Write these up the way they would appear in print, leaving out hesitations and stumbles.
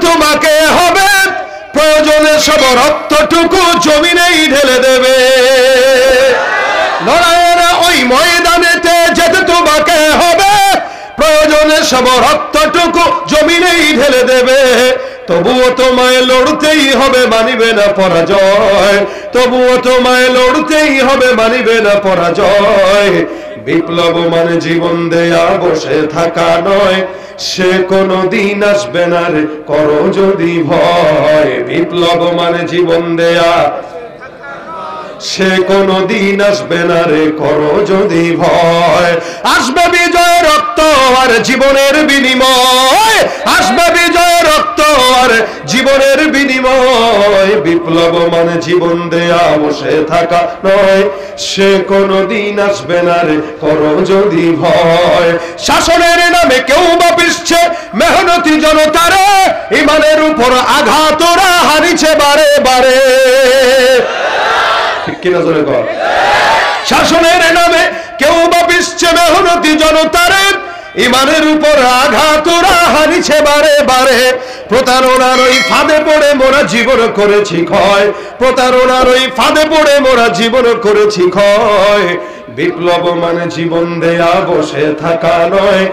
তোমাকে হবে, প্রয়োজনে সব রক্তটুকু জমিনেই ঢেলে দেবে। লড়াইয়ের ওই ময়দানেতে যেতে তোমাকে হবে, প্রয়োজনে সব রক্তটুকু জমিনেই ঢেলে দেবে। তবুও তোমায় লড়তেই হবে, মানিবে না পরাজয়। তবুও তোমায় লড়তেই হবে, মানিবে না পরাজয়। বিপ্লব মানে জীবন দেয়া বসে থাকা নয়, সে কোনো দিন আসবে না রে করো যদি ভয়। বিপ্লব মানে জীবন দেয়া, সে কোনো দিন আসবে না রে করো যদি ভয়। আসবে বিজয় রক্ত আর জীবনের বিনিময়, আসবে বিজয় রক্ত আর জীবনের বিনিময়। বিপ্লব মানে জীবন দেয়া বসে থাকা নয়, সে কোনো দিন আসবে না রে করো যদি ভয়। শাসনের নামে কেউ বা পিছছে মেহনতি জনতারে, ইমানের উপর আঘাত ওরা হারিছে বারে বারে। ঠিক কিনা জোরে কর। শাসনের নামে কেউ বা পিছছে মেহনতি জনতারে, ইমানের উপর আঘাত ওরা হারিছে বারে বারে। প্রতারণার ওই ফাঁদে পড়ে মোরা জীবন করেছি ক্ষয়, প্রতারণার ওই ফাঁদে পড়ে মোরা জীবন করেছি ক্ষয়। বিপ্লব মানে জীবন দেয়া বসে থাকা নয়,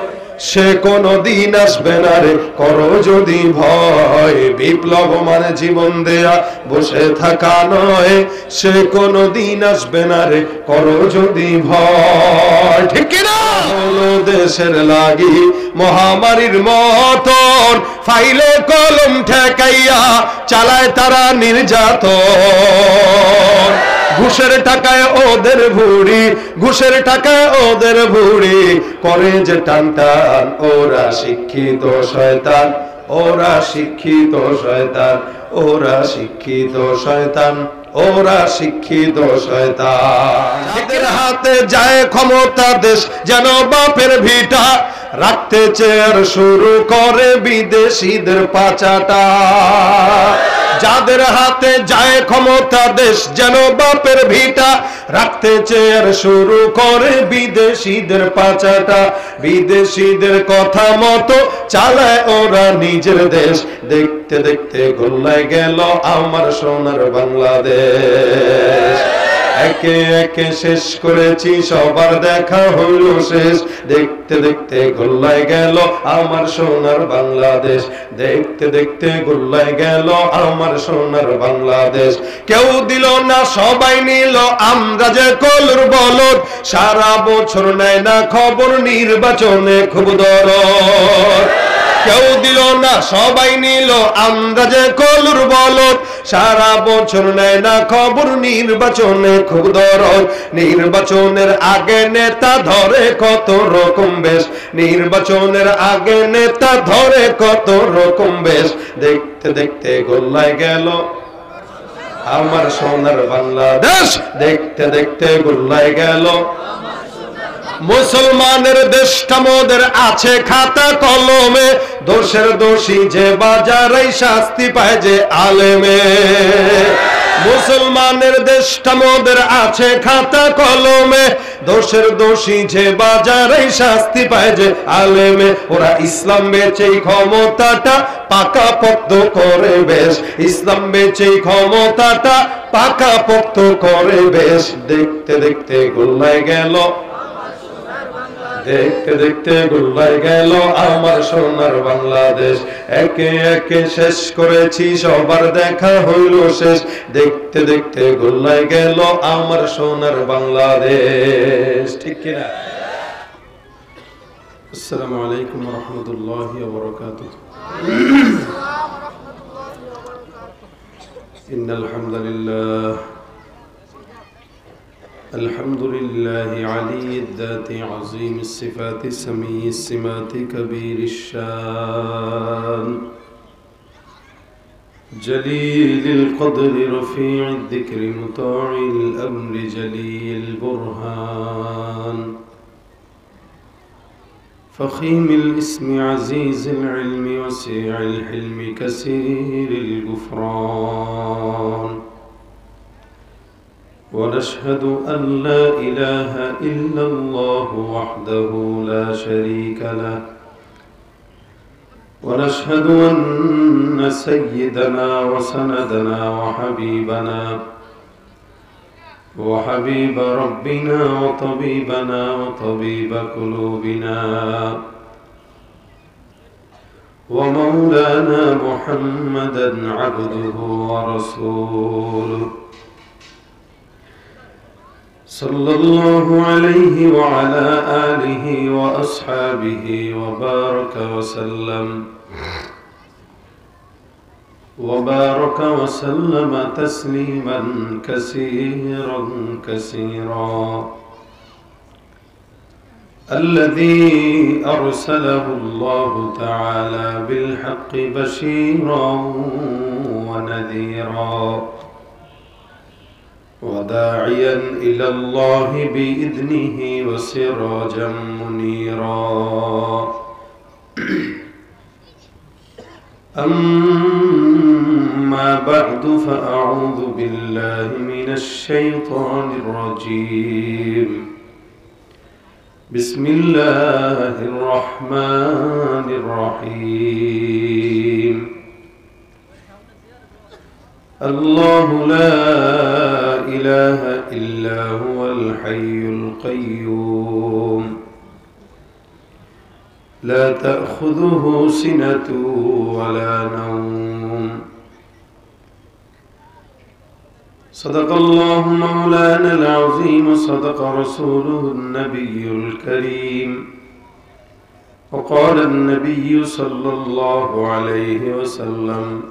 সে কোনো দিন আসবে না রে করো যদি ভয়। বিপ্লব মানে জীবন দেয়া বসে থাকা নয়, সে কোনো দিন আসবে না রে করো যদি ভয়। ঠিক কিনা? হলো দেশের লাগি মহামারীর মতন, ফাইলে কলম ঠেকাইয়া চালায় তারা নির্যাতন। ঘুষের টাকায় ওদের ভুড়ি, ঘুষের টাকায় ওদের ভুড়ি করে যে টান টান। ওরা শিক্ষিত শয়তান, ওরা শিক্ষিত শয়তান, ওরা শিক্ষিত শয়তান, ওরা শিক্ষিত শয়তান। যাদের হাতে যায় ক্ষমতা দেশ যেন বাপের ভিটা, রাখতে চেয়ার শুরু করে বিদেশিদের পাচাটা। যাদের হাতে যায় ক্ষমতা দেশ যেন বাপের ভিটা, রাখতে চেয়ার শুরু করে বিদেশিদের পাচাটা। বিদেশিদের কথা মতো চালায় ওরা নিজের দেশ, দেখতে দেখতে গোল্লায় গেল আমার সোনার বাংলাদেশ। একে একে শেষ করেছি সবার দেখা হইল শেষ, দেখতে দেখতে গোল্লায় গেল আমার সোনার বাংলাদেশ। দেখতে দেখতে গোল্লায় গেল আমার সোনার বাংলাদেশ। কেউ দিল না সবাই নিল, আমরা যে কলুর বলদ। সারা বছর নেয় না খবর, নির্বাচনে খুব দরদ। কেউ দিল না সবাই নিল, আমরা যে কলুর বলদ। সারা বছর নেয় না খবর, নির্বাচনে খুব দরদ। নির্বাচনের আগে নেতা ধরে কত রকম বেশ, নির্বাচনের আগে নেতা ধরে কত রকম বেশ। দেখতে দেখতে গোল্লায় গেল আমার সোনার বাংলাদেশ, দেখতে দেখতে গোল্লায় গেল। মুসলমানের দেশটা মোদের আছে খাতা কলমে, দোষের দোষী যে বাজারে শাস্তি পায় যে আলেমে। মুসলমানের দেশটা মোদের আছে খাতা কলমে, দোষের দোষী যে বাজারে শাস্তি পায় যে আলেমে। ওরা ইসলাম বেচেই ক্ষমতাটা পাকা পক্ত করে বেশ, ইসলাম বেচেই ক্ষমতাটা পাকা পক্ত করে বেশ। দেখতে দেখতে গোল্লায় গেল, দেখতে দেখতে গোল্লায় গেল আমার সোনার বাংলাদেশ। একে একে শেষ করেছি সবার দেখা হইল শেষ, দেখতে দেখতে গোল্লায় গেল আমার সোনার বাংলাদেশ। ঠিক কিনা? আসসালামু আলাইকুম ওয়া রাহমাতুল্লাহি ওয়া বারাকাতুহু। ইন্নাল হামদুলিল্লাহ, الحمد لله علي الذات عظيم الصفات سميع السمات كبير الشان جليل القدر رفيع الذكر مطاع الأمر جليل البرهان فخيم الاسم عزيز العلم وسيع الحلم كثير الغفران ونشهد أن لا إله إلا الله وحده لا شريك له ونشهد أن سيدنا وسندنا وحبيب ربنا وطبيبنا وطبيب قلوبنا ومولانا محمدا عبده ورسوله صلى الله عليه وعلى آله وأصحابه وبارك وسلم تسليما كثيرا الذي أرسله الله تعالى بالحق بشيرا ونذيرا وداعيا إلى الله بإذنه وسراجا منيرا أما بعد فأعوذ بالله من الشيطان الرجيم بسم الله الرحمن الرحيم الله لا إله إلا هو الحي القيوم لا تأخذه سنة ولا نوم صدق الله مولانا العظيم صدق رسوله النبي الكريم وقال النبي صلى الله عليه وسلم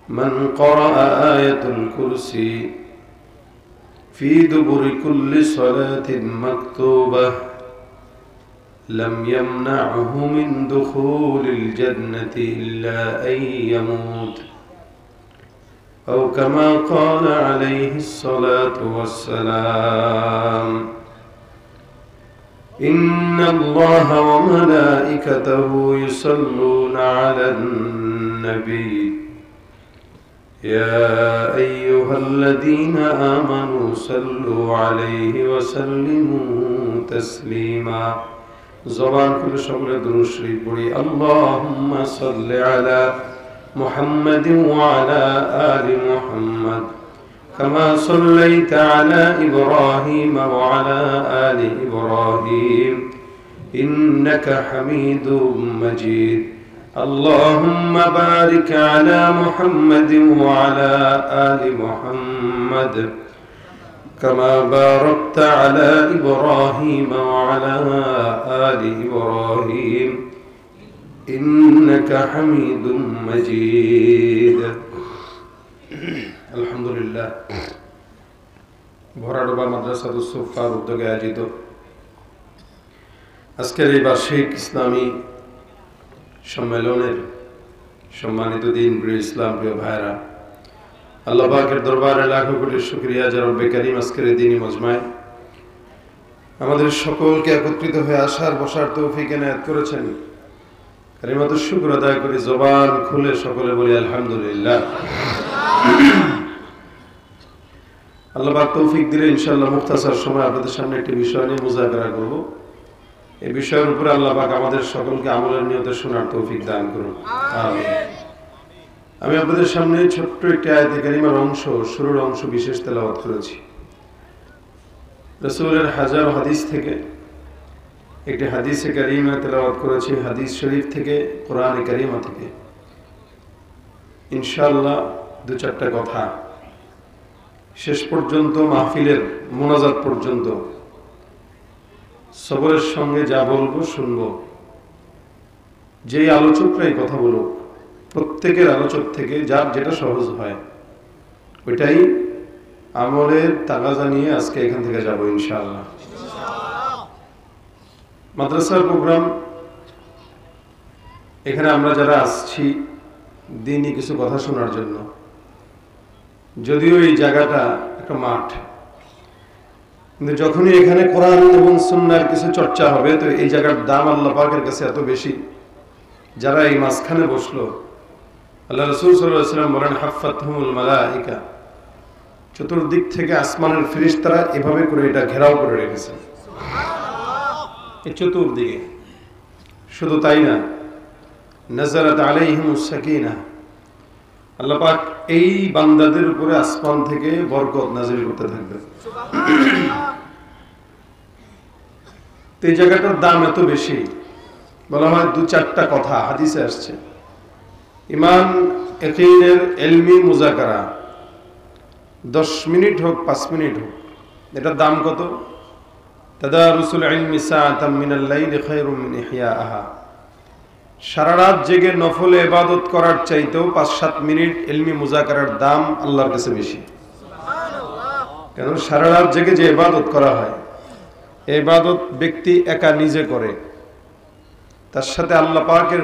من قرأ آية الكرسي في دبر كل صلاة مكتوبة لم يمنعه من دخول الجنة إلا أن يموت أو كما قال عليه الصلاة والسلام إن الله وملائكته يصلون على النبي يا أيها الذين آمنوا صلوا عليه وسلموا تسليما زبان كل شغل دروس شريف بڑي اللهم صل على محمد وعلى آل محمد كما صليت على إبراهيم وعلى آل إبراهيم إنك حميد مجيد اللهم بارك على محمد وعلى آل محمد كما باركت على إبراهيم وعلى آل إبراهيم إنك حميد مجيد الحمد لله ভরাডোবা মাদ্রাসাতুস সুফার উদ্যোগে আয়োজিত আজকের এই বার্ষিক ইসলামী সম্মেলনের সম্মানিত দিনপ্রিয় ইসলাম প্রিয় ভাইরা আল্লাহ পাকের দরবারে লাখো কোটি শুকরিয়া যে রব্বে কারীম আজকের এই দিনী মজমায় আমাদের সকলকে একত্রিত হয়ে আসার বসার তৌফিক এনায়েত করেছেন। কালিমাতুশ শুকর আদায় করি জবান খুলে সকলে বলি আলহামদুলিল্লাহ। আল্লাহ পাক তৌফিক দিলে ইনশাআল্লাহ মুখতাসার সময় আপনাদের সামনে একটি বিষয় নিয়ে মুযাকারা করব। এই বিষয়ের উপরে আল্লাহ পাক আমাদের সকলকে আমলের নিয়তে শোনার তৌফিক দান করুন আমিন। আমি আপনাদের সামনে ছোট্ট একটি আয়াতে কারিমার অংশ শুরুর অংশ বিশেষ তেলাওয়াত করেছি। রাসূলের হাজার হাদিস থেকে একটি হাদিসে কারিমা তেলাওয়াত করেছি, হাদিস শরীফ থেকে, কোরআনে কারিমা থেকে। ইনশাআল্লাহ দু চারটা কথা শেষ পর্যন্ত মাহফিলের মোনাজাত পর্যন্ত সবরের সঙ্গে যা বলবো শুনবো। যেই আলোচকরাই কথা বলুক প্রত্যেকের আলোচক থেকে যার যেটা সহজ হয় ওইটাই আমলের তাগাজা নিয়ে আজকে এখান থেকে যাব ইনশাআল্লাহ। মাদ্রাসার প্রোগ্রাম, এখানে আমরা যারা আসছি দিনই কিছু কথা শোনার জন্য, যদিও এই জায়গাটা একটা মাঠ, কিন্তু যখনই এখানে কোরআন এবং সুন্নাহর কিছু চর্চা হবে তো এই জায়গার দাম আল্লাহ পাকের কাছে এত বেশি। যারা এই মাঝখানে বসলো, আল্লাহ রাসূল সাল্লাল্লাহু আলাইহি ওয়াসাল্লাম বলেন হাফফাতহুমুল মালায়েকা, চতুর্দিক থেকে আসমানের ফেরেশতারা এভাবে করে এটা ঘেরাও করে রেখেছে এই চতুর্দিকে। শুধু তাই না, নাযালাত আলাইহিমুস সাকিনাহ, আল্লাহ পাক এই বান্দাদের উপরে আসমান থেকে বরকত নাযিল করতে থাকবেন। এই জায়গাটার দাম এত বেশি, বলা হয় 2-4টা কথা হাদিসে আসছে। ঈমান ইয়াকিনের ইলমি মুযাকারা 10 মিনিট হোক 5 মিনিট হোক, এটার দাম কত? তাদারুসুল ইলমি সাআতাম মিনাল লাইলি খায়রুম মিন ইহয়াহা। সারা রাত জেগে নফল ইবাদত করার চাইতেও 5-7 মিনিট ইলমি মুযাকারার দাম আল্লাহর কাছে বেশি। কারণ সারা রাত জেগে যে ইবাদত করা হয়, এই ইবাদত ব্যক্তি একা নিজে করে, তার সাথে আল্লাহ পাকের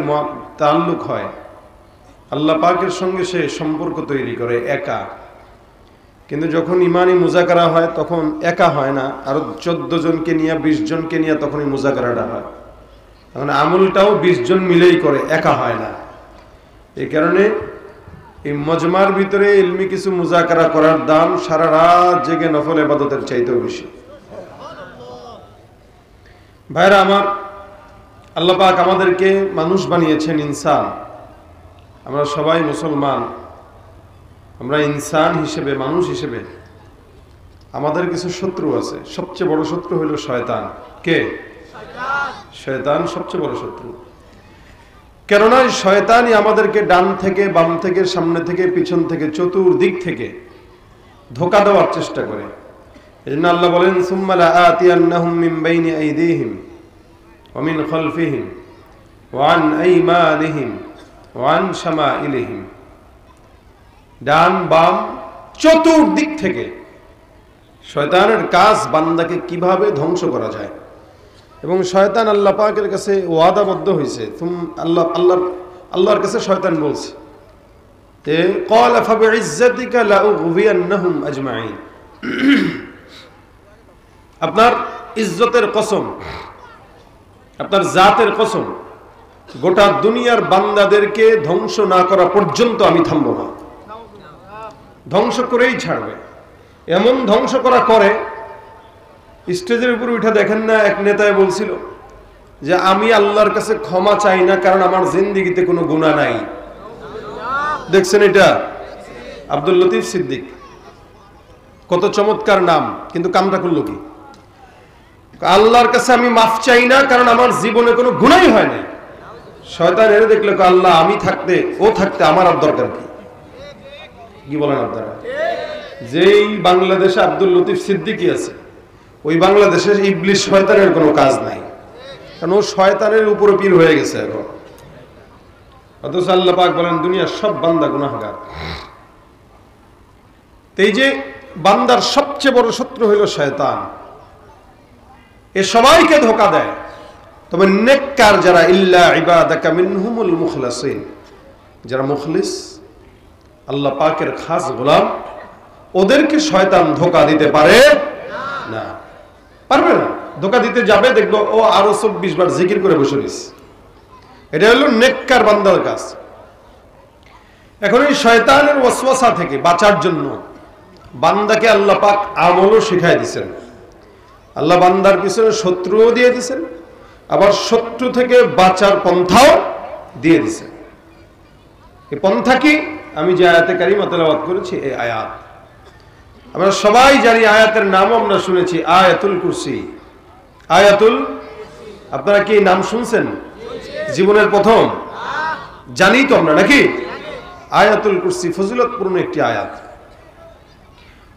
তাআল্লুক হয়, আল্লাহ পাকের সঙ্গে সে সম্পর্ক তৈরি করে একা। কিন্তু যখন ইমানি মুযাকারা হয় তখন একা হয় না, আরো 14 জনকে নিয়ে 20 জনকে নিয়ে তখনই মুযাকারাটা হয়। তখন আমলটাও 20 জন মিলেই করে, একা হয় না। এই কারণে এই মজমার ভিতরে ইলমি কিছু মুযাকারা করার দাম সারা রাত জেগে নফল ইবাদতের চাইতেও বেশি। ভাইরা আমার, আল্লাহ পাক আমাদেরকে মানুষ বানিয়েছেন, ইনসান। আমরা সবাই মুসলমান, আমরা ইনসান হিসেবে, মানুষ হিসেবে আমাদের কিছু শত্রু আছে। সবচেয়ে বড় শত্রু হলো শয়তান। কে? শয়তান সবচেয়ে বড় শত্রু। কেননা শয়তানই আমাদেরকে ডান থেকে, বাম থেকে, সামনে থেকে, পিছন থেকে, চতুর্দিক থেকে ধোঁকা দেওয়ার চেষ্টা করে। এজন্য আল্লাহ বলেন, সুম্মা লাআতিয়ান্নাহুম মিন বাইনি আইদিহিম ওয়া মিন খালফিহিম ওয়া আন আইমানিহিম ওয়া আন শামাইলিহিম। ডান বাম চতুর্দিক থেকে শয়তানের কাজ বান্দাকে কিভাবে ধ্বংস করা যায়। এবং শয়তান আল্লাহ পাকের কাছে ওয়াদাবদ্ধ হয়েছে। আল্লাহর কাছে শয়তান বলছে, ক্বালা ফাবিইজ্জাতিকা লাউগবিয়ান্নাহুম আজমাইন। আপনার ইজ্জতের কসম, আপনার জাতের কসম, গোটা দুনিয়ার বান্দাদেরকে ধ্বংস না করা পর্যন্ত আমি থামব না। ধ্বংস করেই ছাড়বে। এমন ধ্বংস করা করে, স্টেজের উপর উঠে দেখেন না, এক নেতায় বলছিল যে আমি আল্লাহর কাছে ক্ষমা চাই না, কারণ আমার জিন্দেগিতে কোনো গুনাহ নাই। দেখছেন এটা? আব্দুল লতিফ সিদ্দিক, কত চমৎকার নাম, কিন্তু কামটা করলো কি? আল্লাহর কাছে আমি মাফ চাই না, কারণ আমার জীবনে কোনো গুনাহই হয় নাই। শয়তান এর দেখলো, আল্লাহ আমি থাকতে, ও থাকতে আমার আর দরকার কি? কি বলেন আপনারা? যেই বাংলাদেশে আব্দুল লতিফ সিদ্দিকী আছে, ওই বাংলাদেশে ইবলিস শয়তানের কোনো কাজ নাই, কারণ ও শয়তানের উপরে পীর হয়ে গেছে এখন। অথচ আল্লাহ পাক বলেন দুনিয়ার সব বান্দা গুনাহগার। এই যে বান্দার সবচেয়ে বড় শত্রু হইল শয়তান। এ সবাইকে ধোঁকা দেয়। তবে নেককার যারা, ইল্লা ইবাদাকা মিনহুমুল মুখলাসিন, যারা মুখলিস, আল্লাহ পাকের খাস গোলাম, ওদেরকে শয়তান ধোঁকা দিতে পারে না, পারবে না। ধোঁকা দিতে যাবে, দেখবো ও আরো 24 বার জিকির করে বসে রয়েছে। এটা হলো নেককার বান্দার কাজ। এখন এই শয়তানের ওয়াসওয়াসা থেকে বাঁচার জন্য বান্দাকে আল্লাহ পাক আমলও শিখাই দিয়েছেন। আল্লাহ বান্দার পিছনে শত্রুও দিয়ে দিয়েছেন, আবার শত্রু থেকে বাঁচার পন্থাও দিয়ে দিয়েছেন। এই পন্থা কি? আমি যে আয়াতে কারিমা তেলাওয়াত করেছি, এই আয়াত আমরা সবাই জানি। আয়াতের নামও আমরা শুনেছি, আয়াতুল কুরসি। আয়াতুল, আপনারা কি নাম শুনছেন জীবনের প্রথম? জানি তো আমরা, নাকি? আয়াতুল কুরসি ফজিলতপূর্ণ একটি আয়াত।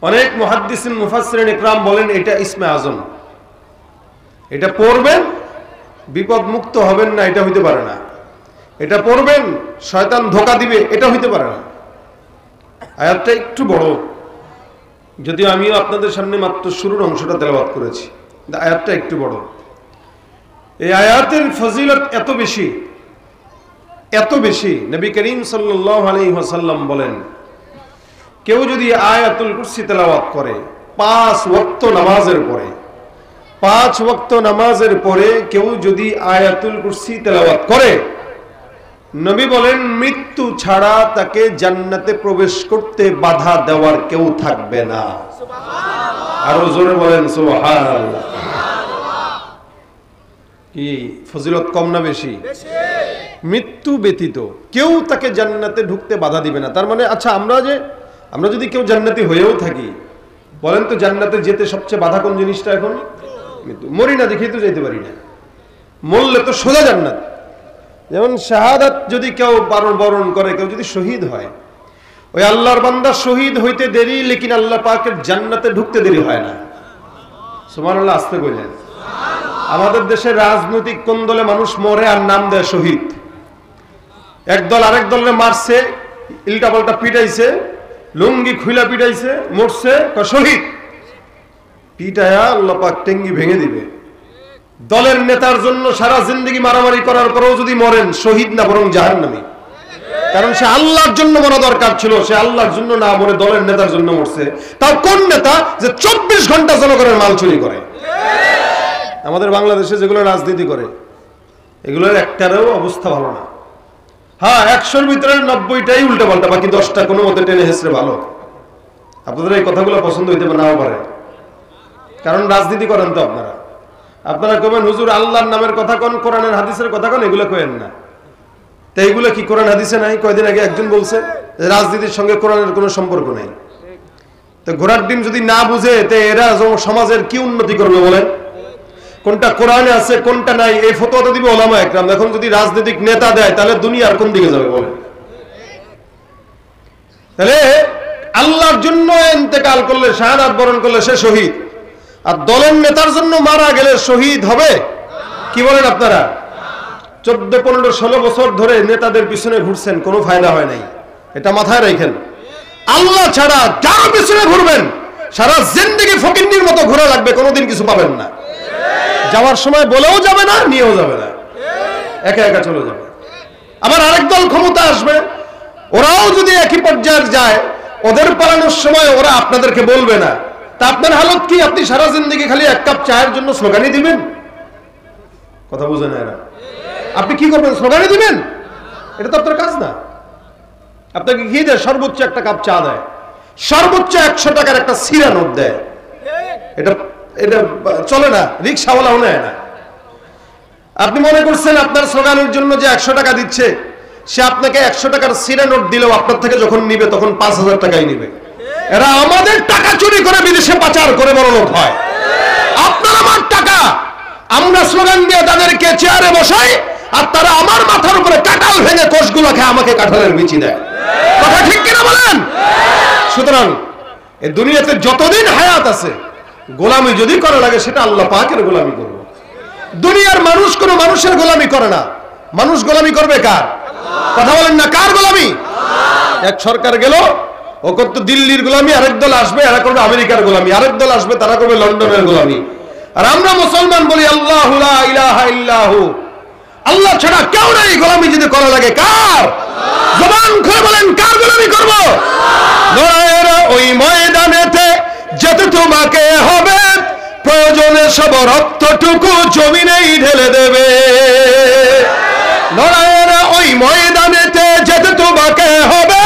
অনেক মুহাদ্দিসিন মুফাসসিরিন ইকরাম বলেন এটা ইসমে আজম। এটা পড়বেন বিপদ মুক্ত হবেন না, এটা হইতে পারে না। এটা পড়বেন শয়তান ধোঁকা দিবে, এটা হইতে পারে না। আয়াতটা একটু বড়, যদিও আমিও আপনাদের সামনে মাত্র শুরুর অংশটা তেলাওয়াত করেছি। আয়াতটা একটু বড়। এই আয়াতের ফজিলত এত বেশি, এত বেশি, নবী করিম সাল্লাল্লাহু আলাইহি ওয়াসাল্লাম বলেন, কেউ যদি আয়াতুল কুরসি তেলাওয়াত করে 5 ওয়াক্ত নামাজের পরে, 5 ওয়াক্ত নামাজের পরে কেউ যদি আয়াতুল কুরসি তেলাওয়াত করে, নবী বলেন মৃত্যু ছাড়া তাকে জান্নাতে প্রবেশ করতে বাধা দেওয়ার কেউ থাকবে না। আরো জোরে বলেন সুবহানাল্লাহ। কি ফজিলত কম না বেশি? মৃত্যু ব্যতীত কেউ তাকে জান্নাতে ঢুকতে বাধা দিবে না। তার মানে আচ্ছা, আমরা যদি কেউ জান্নাতি হয়েও থাকি, বলেন তো জান্নাতে যেতে সবচেয়ে বাধা কোন জিনিসটা? এখন মৃত্যু। মরি না দেখেই তো যেতে পারি না, মরলে তো সোজা জান্নাত। যেমন শাহাদাত যদি কেউ বরণ করে, কেউ যদি শহীদ হয়, ওই আল্লাহর বান্দা শহীদ হইতে দেরি, লেকিন আল্লাহ পাকের জান্নাতে ঢুকতে দেরি হয় না। সুবহানাল্লাহ, আসতে কইলেন। আমাদের দেশে রাজনৈতিক কোন দলে মানুষ মরে আর নাম দেয় শহীদ। একদল আরেক দলে মারছে, ইল্টা পাল্টা পিটাইছে, লুঙ্গি খুইলা পিটাইছে, মরছে, শহীদ। পিটায়া আল্লাহ পাক টেঙ্গি ভেঙে দিবে। দলের নেতার জন্য সারা জিন্দগি মারামারি করার পরেও যদি মরেন, শহীদ না বরং জাহান্নামী। কারণ সে আল্লাহর জন্য মরা দরকার ছিল, সে আল্লাহর জন্য না মরে দলের নেতার জন্য মরছে। তাও কোন নেতা যে 24 ঘন্টা জনগণের মাল চুরি করে? আমাদের বাংলাদেশে যেগুলো রাজনীতি করে, এগুলোর একটারও অবস্থা ভালো না। হ্যাঁ, 100-র ভিতরে 90টাই উল্টা পাল্টা, বাকি 10টা কোনো মতে টেনে হেসড়ে ভালো। আপনাদের এই কথাগুলো পছন্দ হইতে নাও পারে, কারণ রাজনীতি করেন তো আপনারা কবেন হুজুর আল্লাহর নামের কথা কোন, কোরআনের হাদিসের কথা কোন, এগুলো কেন না। তো এইগুলো কি কোরআন হাদিসে নাই? কয়দিন আগে একজন বলছে রাজনীতির সঙ্গে কোরআনের কোনো সম্পর্ক নাই। তো ঘোড়ার ডিম যদি না বুঝে, তো এরা সমাজের কি উন্নতি করবে বলেন? কোনটা কোরআনে আছে কোনটা নাই, এই ফতোয়া দিবে ওলামা একরাম। এখন যদি রাজনৈতিক নেতা দেয়, তাহলে দুনিয়ার কোন দিকে যাবে বলেন? তাহলে আল্লাহর জন্য ইন্তেকাল করলে, শাহাদাত বরণ করলে সে শহীদ, আর দলের নেতার জন্য মারা গেলে শহীদ হবে? কি বলেন আপনারা? 14, 15, 16 বছর ধরে নেতাদের পিছনে ঘুরছেন, কোনো ফায়দা হয় নাই। এটা মাথায় রাখেন। আল্লাহ ছাড়া যার পিছনে ঘুরবেন, সারা জিন্দেগি ফকিন্নির মতো ঘোরা লাগবে, কোনোদিন কিছু পাবেন না। যাওয়ার সময় বলেও যাবে না, নিয়েও যাবে না, একা একা চলে যাবে। আবার আরেক দল ক্ষমতা আসবে, ওরাও যদি একই পর্যায়ে যায়, ওদের পালানোর সময় ওরা আপনাদেরকে বলবে না। তা আপনার হালত কি? আপনি সারা জিন্দেগি খালি 1 কাপ চায়ের জন্য স্লোগানই দিবেন? কথা বুঝে না এরা। আপনি কি করবেন? স্লোগানই দিবেন? এটা তো আপনার কাজ না। আপনাকে কি দেয়? সর্বোচ্চ 1 কাপ চা দেয়, সর্বোচ্চ 100 টাকার একটা সিরা নোট দেয়। এটা চলে না, রিক্সাওয়ালাও নেয় না। আপনি মনে করছেন আপনার স্লোগানের জন্য যে 100 টাকা দিচ্ছে, সে আপনাকে 100 টাকার সিরা নোট দিলেও আপনার থেকে যখন নিবে তখন 5000 টাকাই নিবে। এরা আমাদের টাকা চুরি করে বিদেশে পাচার করে বড়লোক হয়। আপনার আমার টাকা আমরা স্লোগান দিয়ে তাদেরকে চেয়ারে বসাই, আর তারা আমার মাথার উপরে কাঁঠাল ভেঙে কোষগুলো খেয়ে আমাকে কাঁঠালের বিচি দেয়। কথা ঠিক কিনা বলেন? সুতরাং এই দুনিয়াতে যতদিন হায়াত আছে, গোলামি যদি করা লাগে সেটা আল্লাহ পাকের গোলামি করব। দুনিয়ার মানুষ কোনো মানুষের গোলামি করে না। মানুষ গোলামি করবে কার? কথা বলেন না, কার গোলামি? এক সরকার গেল, ও করতো দিল্লির গোলামি, আরেক দল আসবে এরা করবে আমেরিকার গোলামি, আরেক দল আসবে তারা করবে লন্ডনের গোলামি। আর আমরা মুসলমান বলি আল্লাহু লা ইলাহা ইল্লাহু, আল্লাহ ছাড়া কেউ নেই। গোলামি যদি করা লাগে কার? জবান খুলে বলেন, কার গোলামি করব? লড়াইয়ের ওই ময়দানেতে যেতে তোমাকে হবে, প্রয়োজনে সব রক্তটুকু জমিনেই ঢেলে দেবে। লড়াইয়ের ওই ময়দানেতে যেতে তোমাকে হবে,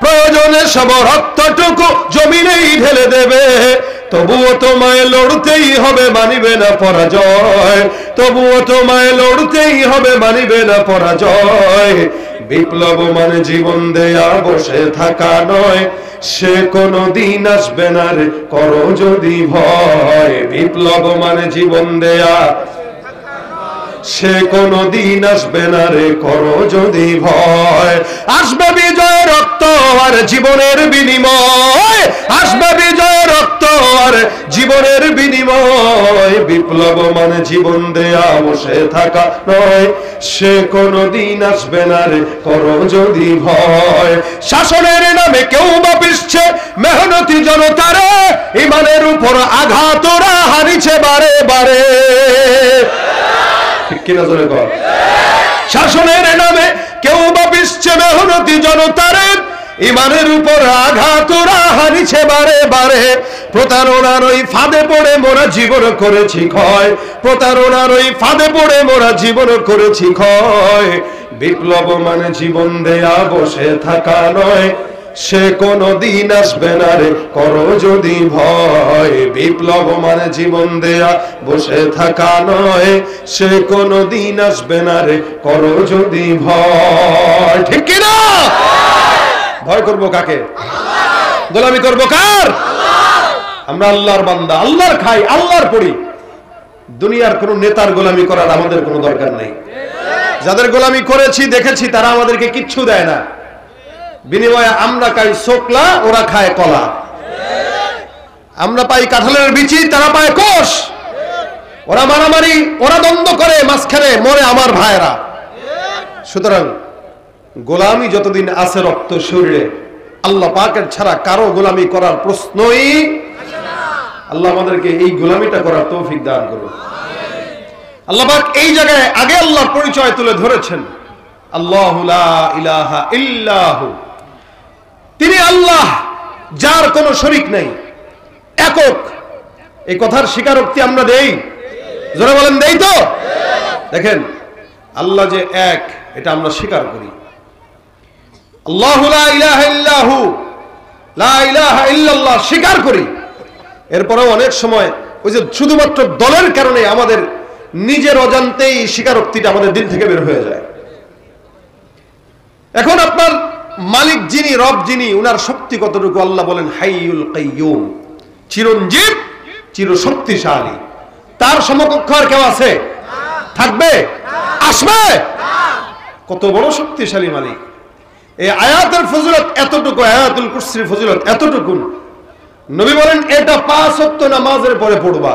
প্রয়োজনে সব রক্তটুকু জমিনেই ঢেলে দেবে। তবুও তোমায় লড়তেই হবে, মানিবে না পরাজয়। তবুও তোমায় লড়তেই হবে, মানিবে না পরাজয়। বিপ্লব মানে জীবন দেয়া বসে থাকা নয়, সে কোনো দিন আসবে না রে করো যদি ভয়। বিপ্লব মানে জীবন দেয়া, সে কোনো দিন আসবে না রে করো যদি ভয়। আসবে বিজয় রক্ত আর জীবনের বিনিময়, আসবে বিজয় রক্ত আর জীবনের বিনিময়। বিপ্লব মানে জীবন দেয়া বসে থাকা নয়, সে কোনো দিন আসবে না রে করো যদি ভয়। শাসনের নামে কেউ বা পিছছে মেহনতি জনতারে, ইমানের উপর আঘাত ওরা হারিছে বারে বারে। ঠিক কিনা জোরে কর? শাসনের নামে কেউ বা পিছছে মেহনতি জনতারে, ইমানের উপর আঘাত ওরা হারিছে বারে বারে। প্রতারণার ওই ফাঁদে পড়ে মোরা জীবন করেছি ক্ষয়, প্রতারণার ওই ফাঁদে পড়ে মোরা জীবন করেছি ক্ষয়। বিপ্লব মানে জীবন দেয়া বসে থাকা নয়, সে কোনদিন আসবে না রে, করো যদি ভয়। বিপ্লব মানে জীবন দেয়া, বসে থাকা নয়, সে কোনদিন আসবে না রে, করো যদি ভয়। ঠিক কি না? ভয় করবো কাকে? গোলামি করবো কার? আমরা আল্লাহর বান্দা, আল্লাহর খাই, আল্লাহর পড়ি। দুনিয়ার কোন নেতার গোলামি করার আমাদের কোনো দরকার নেই। যাদের গোলামি করেছি দেখেছি তারা আমাদেরকে কিচ্ছু দেয় না, বিনিময়ে আমরা খাই ছোকলা, ওরা খায় কলা। আমরা পাই কাঁঠালের বিচি, তারা পায় কোষ। ওরা মারামারি, ওরা দ্বন্দ্ব করে, মাঝখানে মরে আমার ভাইরা। সুতরাং গোলামি যতদিন আছে রক্ত শরীরে, আল্লাহ পাকের ছাড়া কারো গোলামি করার প্রশ্নই। আল্লাহ আমাদেরকে এই গোলামিটা করার তৌফিক দান করুন। আল্লাহ পাক এই জায়গায় আগে আল্লাহর পরিচয় তুলে ধরেছেন, আল্লাহু লা ইলাহা ইল্লাহু, তিনি আল্লাহ, যার কোনো শরীক নেই, একক। এই কথার স্বীকারোক্তি আমরা দেই, জোরে বলেন দেই তো? দেখেন আল্লাহ যে এক, এটা আমরা স্বীকার করি। আল্লাহু লা ইলাহা ইল্লাহু, লা ইলাহা ইল্লাল্লাহ স্বীকার করি। এরপরেও অনেক সময় ওই যে শুধুমাত্র দলের কারণে আমাদের নিজের অজান্তেই স্বীকারোক্তিটা আমাদের দিল থেকে বের হয়ে যায়। এখন আপনার মালিক যিনি, রব যিনি, উনার শক্তি কতটুকু? আল্লাহ বলেন হাইয়ুল কাইয়ুম, চিরঞ্জীব, চিরশক্তিশালী। তার সমকক্ষ আর কেউ আছে? থাকবে? আসবে? কত বড় শক্তিশালী মালিক! এই আয়াতের ফজিলত এতটুকু, আয়াতুল কুরসির ফজিলত এতটুকু। নবী বলেন এটা 5 ওয়াক্ত নামাজের পরে পড়বা,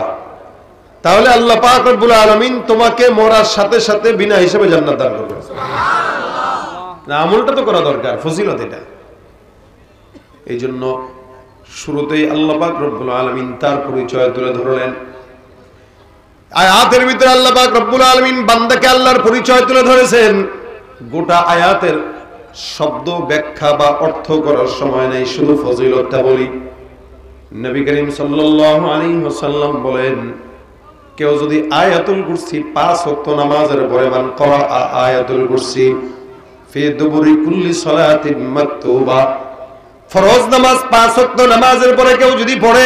তাহলে আল্লাহ পাক রব্বুল আলামিন তোমাকে মরার সাথে সাথে বিনা হিসাবে জান্নাত দান করবে। না, আমলটা তো করা দরকার, ফজিলত এটা। এই জন্য শুরুতেই আল্লাহ পাক রব্বুল আলামিন তার পরিচয় তুলে ধরলেন। আয়াতের ভিতরে আল্লাহ পাক রব্বুল আলামিন বান্দাকে আল্লাহর পরিচয় তুলে ধরেছেন। গোটা আয়াতের শব্দ ব্যাখ্যা বা অর্থ করার সময় নেই, শুধু ফজিলতটা বলি। নবী করিম সাল্লাল্লাহু আলাইহি ওয়াসাল্লাম বলেন, কেউ যদি আয়াতুল কুরসি 5 ওয়াক্ত নামাজের পরে মান করা আয়াতুল কুরসি ফি দুবুরি কুল্লি সালাতিন মাকতুবা, ফরজ নামাজ 5 ওয়াক্ত নামাজের পরে কেউ যদি পড়ে,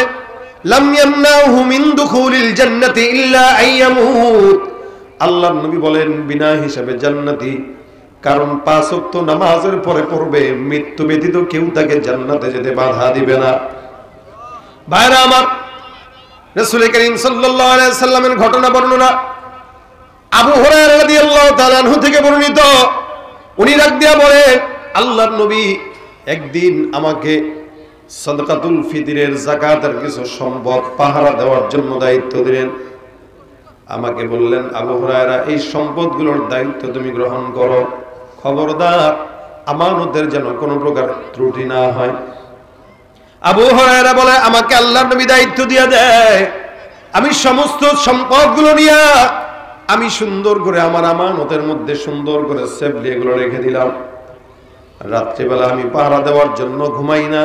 লাম ইয়ামনাহু মিন দুখুলিল জান্নাতি ইল্লা আইয়ামুত, আল্লাহর নবী বলেন বিনা হিসাবে জান্নাতি। কারণ 5 ওয়াক্ত নামাজের পরে পড়বে, মৃত্যু ব্যতীত কেউ তাকে জান্নাতে যেতে বাধা দিবে না। ভাইরা আমার, রাসূল করিম সাল্লাল্লাহু আলাইহি সাল্লামের ঘটনা বর্ণনা আবু হুরায়রা রাদিয়াল্লাহু তাআলা আনহু থেকে বর্ণিত। উনি ডাক দিয়া বলেন, আল্লাহর নবী একদিন আমাকে সাদকাতুল ফিতরের যাকাতের কিছু সম্পদ পাহারা দেওয়ার জন্য দায়িত্ব দিলেন। আমাকে বললেন, আবু হুরায়রা এই সম্পদগুলোর দায়িত্ব তুমি গ্রহণ করো, খবরদার আমানতের যেন কোনো প্রকার ত্রুটি না হয়। আবু হুরায়রা বলে, আমাকে আল্লাহর নবী দায়িত্ব দিয়ে দেয়, আমি সমস্ত সম্পদগুলো নিয়ে আমি সুন্দর করে আমার আমানতের মধ্যে সুন্দর করে সেফলি এগুলো রেখে দিলাম। রাত্রিবেলা আমি পাহারা দেওয়ার জন্য ঘুমাই না,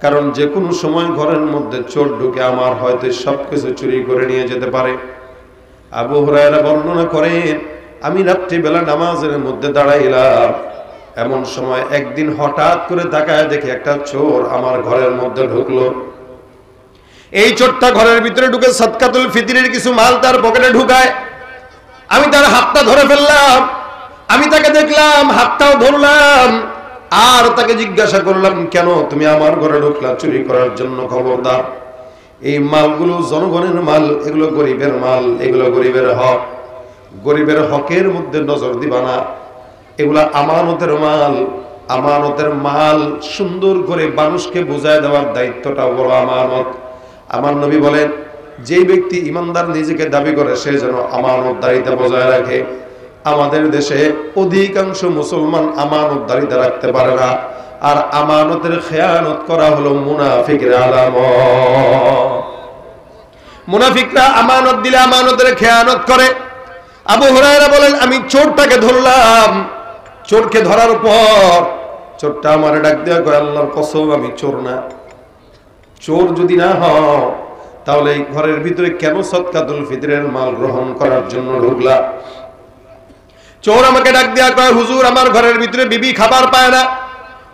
কারণ যে কোনো সময় ঘরের মধ্যে চোর ঢুকে আমার হয়তো সবকিছু চুরি করে নিয়ে যেতে পারে। আবু হুরায়রা বর্ণনা করেন, আমি রাত্রিবেলা নামাজের মধ্যে দাঁড়াইলাম, এমন সময় একদিন হঠাৎ করে তাকায় দেখি একটা চোর আমার ঘরের মধ্যে ঢুকলো। এই চোরটা ঘরের ভিতরে ঢুকে সাদকাতুল ফিতরের কিছু মাল তার পকেটে ঢুকায়। আমি তার হাতটা ধরে ফেললাম, আমি তাকে দেখলাম, হাতটাও ধরলাম, আর তাকে জিজ্ঞাসা করলাম, কেন তুমি আমার ঘরে ঢুকলা চুরি করার জন্য? খবরদার, এই মালগুলো জনগণের মাল, এগুলো গরিবের মাল, এগুলো গরিবের হক, গরিবের হকের মধ্যে নজর দিবা না, এগুলা আমানতের মাল। আমানতের মাল সুন্দর করে মানুষকে বুঝায় দেওয়ার দায়িত্বটা বড় আমানত। আমার নবী বলেন, যেই ব্যক্তি ইমানদার নিজেকে দাবি করে সে যেন আমানতদারিতা বজায় রাখে। আমাদের দেশে অধিকাংশ মুসলমান আমানতদারিতা রাখতে পারে না, আর আমানতের খেয়ানত করা হলো মুনাফিকের আলামত। মুনাফিকরা আমানত দিলে আমানতের খেয়ানত করে। আবু হুরায়রা বলেন, আমি চোরটাকে ধরলাম, চোরকে ধরার পর চোরটা আমারে ডাক দেওয়া কয়, আল্লাহর কসম আমি চোর না। চোর যদি না হও তাহলে এই ঘরের ভিতরে কেন সাদকাতুল ফিতরের মাল গ্রহণ করার জন্য ঢুকলা? চোর আমাকে ডাক দেওয়া কয়, হুজুর আমার ঘরের ভিতরে বিবি খাবার পায় না,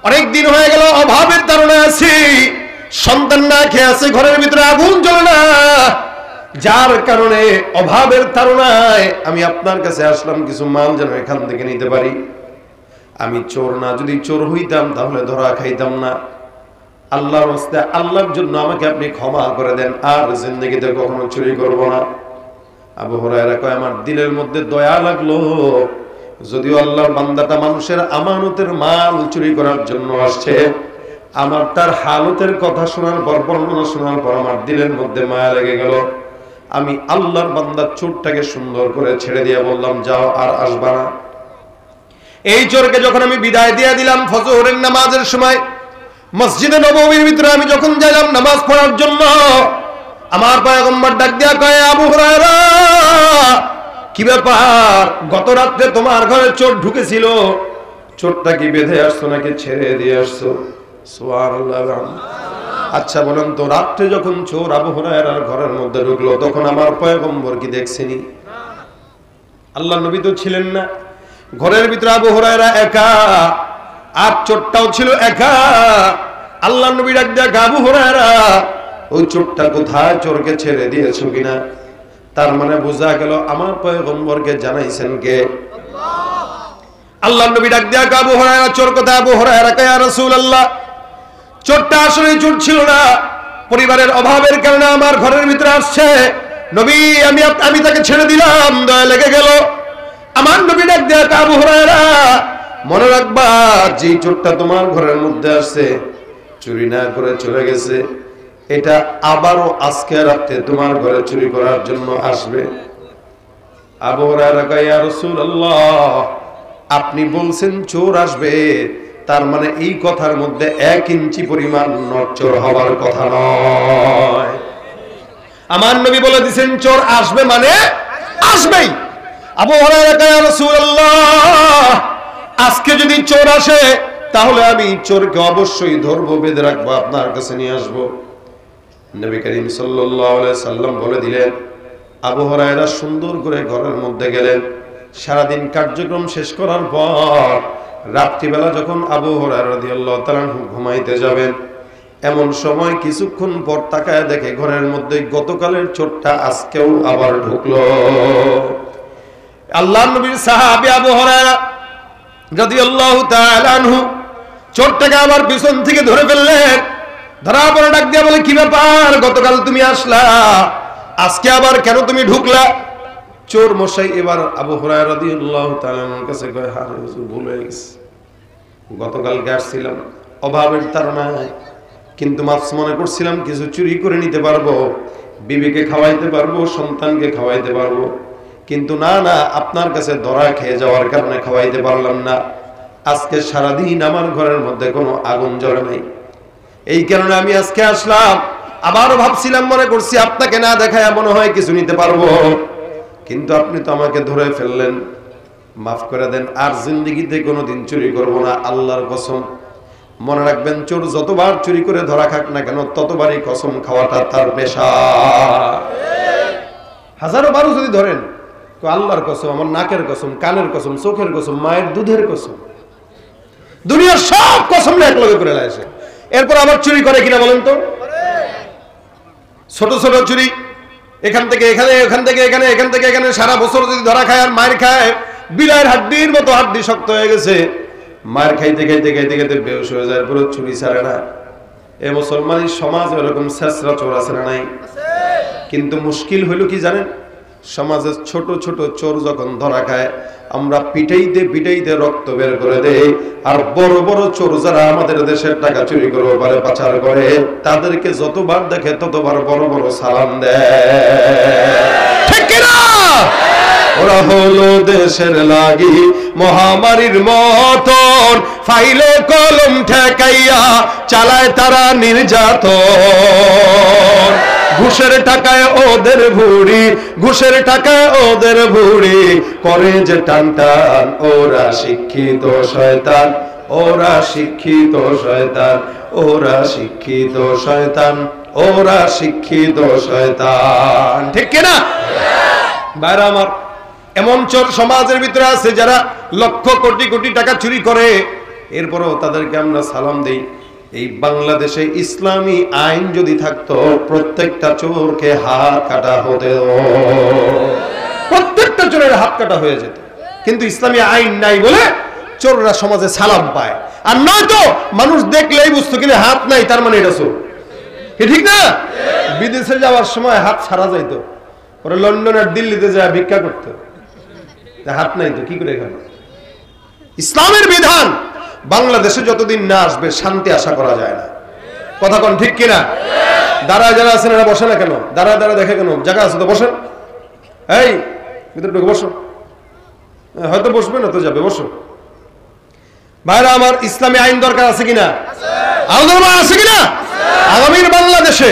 অনেক দিন হয়ে গেল অভাবের কারণে আছি, সন্তান না খেয়ে আছে, ঘরের ভিতরে আগুন জ্বলে না, যার কারণে অভাবের তাড়নায় আমি আপনার কাছে আসলাম কিছু মাল যেন এখান থেকে নিতে পারি। আমি চোর না, যদি চোর হইতাম তাহলে ধরা খাইতাম না। আল্লাহর রাস্তায় আল্লাহর জন্য আমাকে আপনি ক্ষমা করে দেন, আর জিন্দেগিতে কখনো চুরি করব না। আবু হুরায়রা কয় আমার দিলের মধ্যে দয়া লাগলো, যদিও আল্লাহর বান্দাটা মানুষের আমানতের মাল চুরি করার জন্য আসছে, আমার তার হালতের কথা শোনার পর, বর্ণনা শোনার পর আমার দিলের মধ্যে মায়া লেগে গেল। আমি আল্লাহর বান্দার চোরটাকে সুন্দর করে ছেড়ে দিয়ে বললাম যাও, আর আসবা না। এই চোরকে যখন আমি বিদায় দিয়ে দিলাম ফজরের নামাজের সময়, মসজিদে নববীর ভিতরে আমি যখন যাইলাম নামাজ পড়ার জন্য, আমার পয়গম্বর ডাক দিয়া কয় আবু হুরায়রা কি ব্যাপার, গত রাত্রে তোমার ঘরে চোর ঢুকেছিল, চোরটা কি বেঁধে আসছো নাকি ছেড়ে দিয়ে আসছো? সুবহানাল্লাহ। আচ্ছা বলেন তো, রাত্রে যখন চোর আবু হুরায়রার ঘরের মধ্যে ঢুকলো তখন আমার পয়গম্বর কি দেখছেনি? আল্লাহ নবী তো ছিলেন না, ঘরের ভিতরে আবু হুরায়রা একা, আর চোরটাও ছিল একা। আল্লাহ নবী ডাক দিয়া আবু হুরায়রা ওই চোরটা কোথায়, চোরকে ছেড়ে দিয়েছো কিনা? তার মানে বোঝা গেল আমার পয়গম্বরকে জানাইছেন কে? আল্লাহ নবী ডাক দিয়া আবু হুরায়রা চোর কোথায়? আবু হুরায়রা কয় ইয়া রাসূলুল্লাহ, চোরটা আসলে চোর ছিল না, পরিবারের অভাবের কারণে আমার ঘরের ভিতরে আসছে, নবী আমি তাকে ছেড়ে দিলাম, দয়া লেগে গেল। আমার নবী ডাক দিয়া আবু হুরায়রা মনে রাখবা, যে চোরটা তোমার ঘরের মধ্যে আসছে, চুরি না করে চলে গেছে, এটা আবারও আজকে রাতে তোমার ঘরে চুরি করার জন্য আসবে। আবু হুরায়রা কয় ইয়া রাসূলুল্লাহ, আপনি বলছেন চোর আসবে, তার মানে এই কথার মধ্যে 1 ইঞ্চি পরিমাণ নড়চড় হওয়ার কথা নয়। আমার নবী বলে দিয়েছেন চোর আসবে মানে আসবেই। আবু হুরায়রা কয় ইয়া রাসূলুল্লাহ, আজকে যদি চোর আসে তাহলে আমি চোরকে অবশ্যই ধরবো, বেঁধে রাখবো, আপনার কাছে নিয়ে আসবো। নবী করিম সাল্লাল্লাহু আলাইহি সাল্লাম বলে দিলেন। আবু হুরায়রা সুন্দর করে ঘরের মধ্যে গেলেন। সারাদিন কার্যক্রম শেষ করার পর রাত্রিবেলা যখন আবু হুরায়রা রাদিয়াল্লাহু তাআলা ঘুমাইতে যাবেন, এমন সময় কিছুক্ষণ পর তাকায় দেখে ঘরের মধ্যে গতকালের চোরটা আজকেও আবার ঢুকলো। আল্লাহর নবীর সাহাবী আবু হুরায়রা রাদিয়াল্লাহু তাআলা আনহু চোরটাকে আবার পিছন থেকে ধরে ফেললেন। ধরার পরে ডাক দিয়ে বলে কি ব্যাপার, গতকাল তুমি আসলা, আজকে আবার কেন তুমি ঢুকলা? চোর মশাই এবার আবু হুরায়রা রাদিয়াল্লাহু তাআলা আনহুর কাছে কয়, হ্যাঁ হুজুর ভুল হয়ে গেছে, গতকালকে আসছিলাম অভাবের তাড়নায়, কিন্তু মাফস মনে করছিলাম কিছু চুরি করে নিতে পারবো, বিবিকে খাওয়াইতে পারবো, সন্তানকে খাওয়াইতে পারবো, কিন্তু না না, আপনার কাছে ধরা খেয়ে যাওয়ার কারণে খাওয়াইতে পারলাম না। আজকে সারাদিন আমার ঘরের মধ্যে কোনো আগুন জ্বলে নাই, এই কারণে আমি আজকে আসলাম। আবারও ভাবছিলাম, মনে করছি আপনাকে না দেখায় মনে হয় কিছু নিতে পারবো, কিন্তু আপনি তো আমাকে ধরে ফেললেন, মাফ করে দেন, আর জিন্দেগিতে কোনোদিন চুরি করব না, আল্লাহর কসম। মনে রাখবেন, চোর যতবার চুরি করে ধরা খাক না কেন, ততবারই কসম খাওয়াটা তার পেশা। হাজারো বারো যদি ধরেন, আল্লাহর কসম, আমার নাকের কসম, কানের কসম, চোখের কসম, মায়ের দুধের কসম, দুনিয়ার সব কসম এক লগে করে লাইছে। এরপর আবার চুরি করে কিনা বলেন তো? ছোট ছোট চুরি, এখান থেকে এখানে, এখান থেকে এখানে, এখান থেকে এখানে, সারা বছর যদি ধরা খায় আর মায়ের খায়, বিলাইয়ের হাড্ডির মতো হাড্ডি শক্ত হয়ে গেছে, মায়ের খাইতে খাইতে খাইতে খাইতে বেহুশ হয়ে যায়, পুরো চুরি ছাড়ে না। এ মুসলমানি সমাজ এরকম ছেঁচড়া চোর আছে না নাই? কিন্তু মুশকিল হইল কি জানেন, সমাজের ছোট ছোট চোর যখন ধরা খায়, আমরা পিটাইতে পিটাইতে রক্ত বের করে দেই, আর বড় বড় চোর যারা আমাদের দেশের টাকা চুরি করে পারে, পাচার করে, তাদেরকে যতবার দেখে ততবার বড় বড় সালাম দেয়, ঠিক কিনা? ওরা হলো দেশের লাগি মহামারীর মতন, ফাইলে কলম ঠেকাইয়া চালায় তারা নির্যাতন। ঘুষের টাকায় ওদের ভুড়ি, ঘুষের টাকায় ওদের ভুড়ি, করে যে টান টান, ওরা শিক্ষিত শয়তান, ওরা শিক্ষিত শয়তান, ওরা শিক্ষিত শয়তান, ওরা শিক্ষিত শয়তান, ঠিক কিনা? বাইরে আমার এমন চোর সমাজের ভিতরে আছে যারা লক্ষ কোটি কোটি টাকা চুরি করে, এরপরও তাদেরকে আমরা সালাম দেই। এই বাংলাদেশে ইসলামী আইন যদি থাকতো প্রত্যেকটা চোরকে হাত কাটা হতো, প্রত্যেকটা চোরের হাত কাটা হয়ে যেত। কিন্তু ইসলামী আইন নাই বলে চোররা সমাজে সালাম পায়। আর নয়তো মানুষ দেখলেই বুঝতো কিন্তু হাত নাই তার মানে এটা চোর, ঠিক না? বিদেশে যাওয়ার সময় হাত ছাড়া যাইতো, পরে লন্ডন আর দিল্লিতে যায় ভিক্ষা করতো, হাত নাই তো কি করে খাবে? ইসলামের বিধান বাংলাদেশে যতদিন না আসবে শান্তি আশা করা যায় না। কথা কোন ঠিক কিনা? দাঁড়ায় যারা আছেন এরা বসে না কেন? দাঁড়ায় দাঁড়ায় দেখে কেন? জায়গা আছে তো বসেন। এই ভিতরে ঢুকে বসো, হয়তো বসবে না তো যাবে, বসো। ভাইরা আমার, ইসলামী আইন দরকার আছে কিনা? আছে কিনা? আগামীর বাংলাদেশে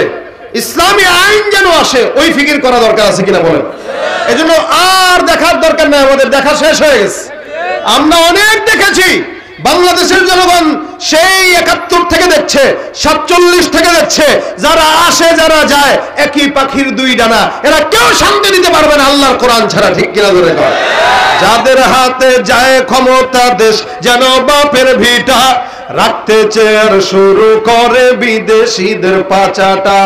ইসলামী আইন যেন আসে ওই ফিকির করা দরকার আছে কিনা বলেন? এজন্য আর দেখার দরকার নাই, আমাদের দেখা শেষ হয়ে গেছে। আমরা অনেক দেখেছি, বাংলাদেশের জনগণ সেই ৭১ থেকে দেখছে, ৪৭ থেকে দেখছে, যারা আসে যারা যায় একই পাখির দুই ডানা, এরা কেউ শান্তি দিতে পারবে না আল্লাহর কোরআন ছাড়া, ঠিক কিনা ধরে কর। যাদের হাতে যায় ক্ষমতা দেশ যেন বাপের ভিটা, রাখতে চেয়ার শুরু করে বিদেশিদের পাচাটা।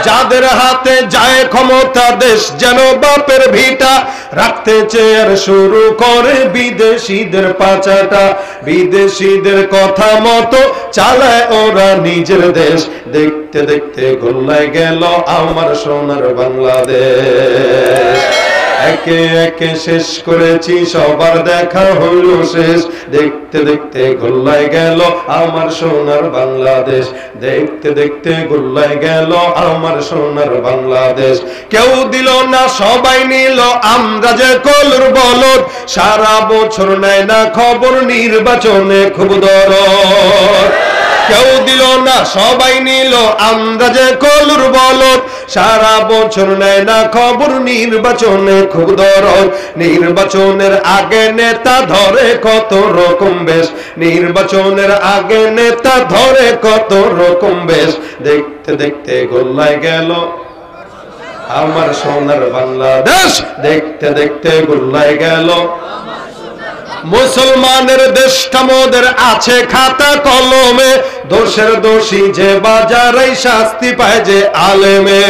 যাদের হাতে যায় ক্ষমতা দেশ যেন বাপের ভিটা, রাখতে চেয়ার শুরু করে বিদেশিদের পাচাটা। বিদেশিদের কথা মতো চালায় ওরা নিজের দেশ, দেখতে দেখতে গোল্লায় গেল আমার সোনার বাংলাদেশ। একে একে শেষ করেছি সবার দেখা হইল শেষ, দেখতে দেখতে গোল্লায় গেল আমার সোনার বাংলাদেশ, দেখতে দেখতে গোল্লায় গেল আমার সোনার বাংলাদেশ। কেউ দিল না সবাই নিল, আমরা যে কলুর বলদ, সারা বছর নেয় না খবর, নির্বাচনে খুব দরদ। কেউ দিল না সবাই নিল, আমরা যে কলুর বলদ, সারা বছর নেয় না খবর, নির্বাচনে খুব দরদ। নির্বাচনের আগে নেতা ধরে কত রকম বেশ, নির্বাচনের আগে নেতা ধরে কত রকম বেশ, দেখতে দেখতে গোল্লায় গেল আমার সোনার বাংলাদেশ, দেখতে দেখতে গোল্লায় গেল। মুসলমানের দেশটা মোদের আছে খাতা কলমে, দোষের দোষী যে বাজারে শাস্তি পায় যে আলেমে।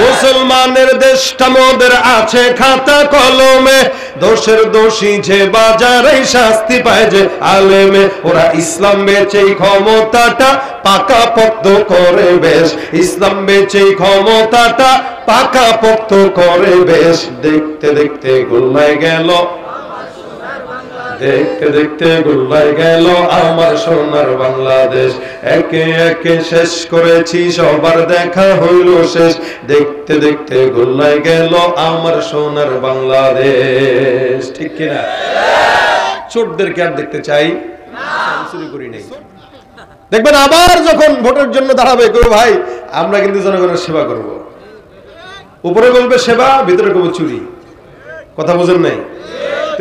মুসলমানের দেশটা মোদের আছে খাতা কলমে, দোষের দোষী যে বাজারে শাস্তি পায় যে আলেমে। ওরা ইসলাম বেচেই ক্ষমতাটা পাকা পক্ত করে বেশ, ইসলাম বেচেই ক্ষমতাটা পাকা পক্ত করে বেশ, দেখতে দেখতে গোল্লায় গেল, দেখতে দেখতে গোল্লায় গেল আমার সোনার বাংলাদেশ। একে একে শেষ করেছি সবার দেখা হইল শেষ, দেখতে দেখতে গোল্লায় গেল আমার সোনার বাংলাদেশ, ঠিক কিনা? চোরদেরকে আর দেখতে চাই চুরি করি নাই। দেখবেন আবার যখন ভোটের জন্য দাঁড়াবে কেউ, ভাই আমরা কিন্তু জনগণের সেবা করব, উপরে বলবে সেবা, ভিতরে করবো চুরি। কথা বোঝেন নাই?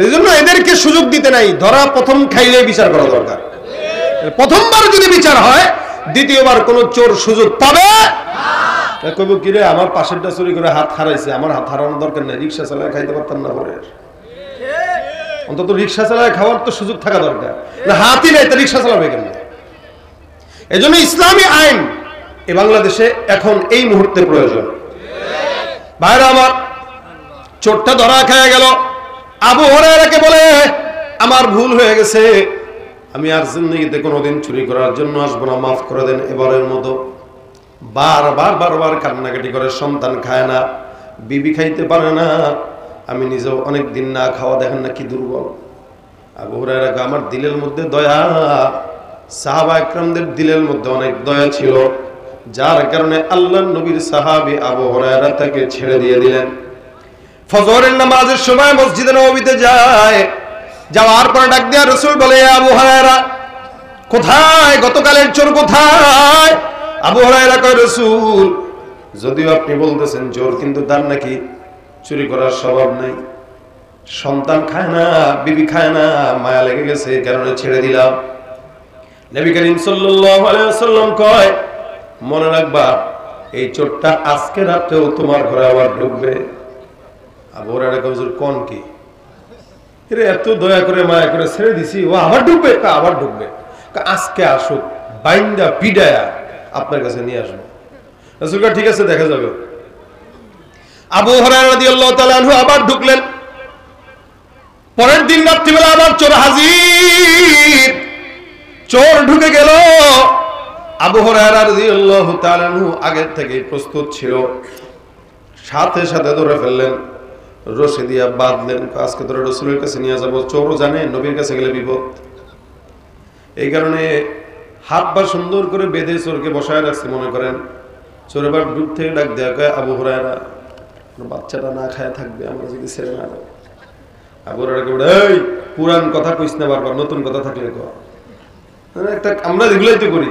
এই জন্য এদেরকে সুযোগ দিতে নাই, ধরা প্রথম খাইলে বিচার করা দরকার। প্রথমবার যদি বিচার হয়, দ্বিতীয়বার কোন চোর সুযোগ পাবে না। কইব কি রে, আমার পাশেরটা চুরি করে হাত হারাইছে, আমার হাত হারানোর দরকার নেই, রিক্সা চালায় খাইতে পারতাম না পরে। অন্তত রিক্সা চালায় খাওয়ার তো সুযোগ থাকা দরকার, না হাতই নেই তো রিক্সা চালাবে কেন? এই জন্য ইসলামী আইন এই বাংলাদেশে এখন এই মুহূর্তে প্রয়োজন। ভাইরা আমার, চোরটা ধরা খেয়ে গেল, আবু হুরায়রাকে বলে আমার ভুল হয়ে গেছে, আমি আর জিন্দেগিতে কোনোদিন চুরি করার জন্য আসবো না, মাফ করে দেন এবারের মতো। বারবার বারবার কান্নাকাটি করে, সন্তান খায় না, বিবি খাইতে পারে না, আমি নিজেও অনেক দিন না খাওয়া, দেখেন না কি দুর্বল। আবু হুরায়রাকে আমার দিলের মধ্যে দয়া, সাহাবা একরামদের দিলের মধ্যে অনেক দয়া ছিল, যার কারণে আল্লাহর নবীর সাহাবী আবু হুরায়রা তাকে ছেড়ে দিয়ে দিলেন। ফজরের নামাজের সময় মসজিদে নববীতে যায়, যাওয়ার পর ডাক দিয়া রাসূল বলে, আবু হুরায়রা কোথায়, গতকালের চোর কোথায়? আবু হুরায়রা কয়, রাসূল যদিও আপনি বলতেছেন চোর, কিন্তু তার নাকি চুরি করার স্বভাব নাই, সন্তান খায় না, বিবি খায় না, মায়া লেগে গেছে, এই কারণে ছেড়ে দিলাম। নবী করিম সাল্লাল্লাহু আলাইহি ওয়াসাল্লাম কয়, মনে রাখবা এই চোরটা আজকে রাতেও তোমার ঘরে আবার ঢুকবে। আবু হুরায়রা কয়, হুজুর কোন কি? এরে এত দয়া করে মায়া করে ছেড়ে দিছি, ও আবার ঢুকবে, আবার ঢুকবে, আজকে আসুক বাইন্দা পিডায়া আপনার কাছে নিয়ে আসবো। রাসূল কয় ঠিক আছে, দেখা যাবে। আবু হুরায়রা রাদিয়াল্লাহু তাআলা আনহু আবার ঢুকলেন। পরের দিন রাত্রিবেলা আবার চোর হাজির। চোর ঢুকে গেল। আবু হুরায়রা রাদিয়াল্লাহু তাআলা আনহু আগের থেকে প্রস্তুত ছিল, সাথে সাথে ধরে ফেললেন, রশি দিয়া বাঁধলেন, আজকে ধরে রাসূলের কাছে নিয়ে যাবো। চোরও জানে নবীর কাছে গেলে বিপদ, এই কারণে হাত পা সুন্দর করে বেঁধে চোরকে বসায় রাখছে। মনে করেন চোর এবার দূর থেকে ডাক দেয়া কয়, আবু হুরায়রা, বাচ্চাটা না খায় থাকবে, আমরা যদি ছেড়ে না দেয়। আবু হুরায়রা বলে, এই পুরান কথা কইস না বারবার, নতুন কথা থাকলে কও। একটা আমরা যেগুলোই তো করি,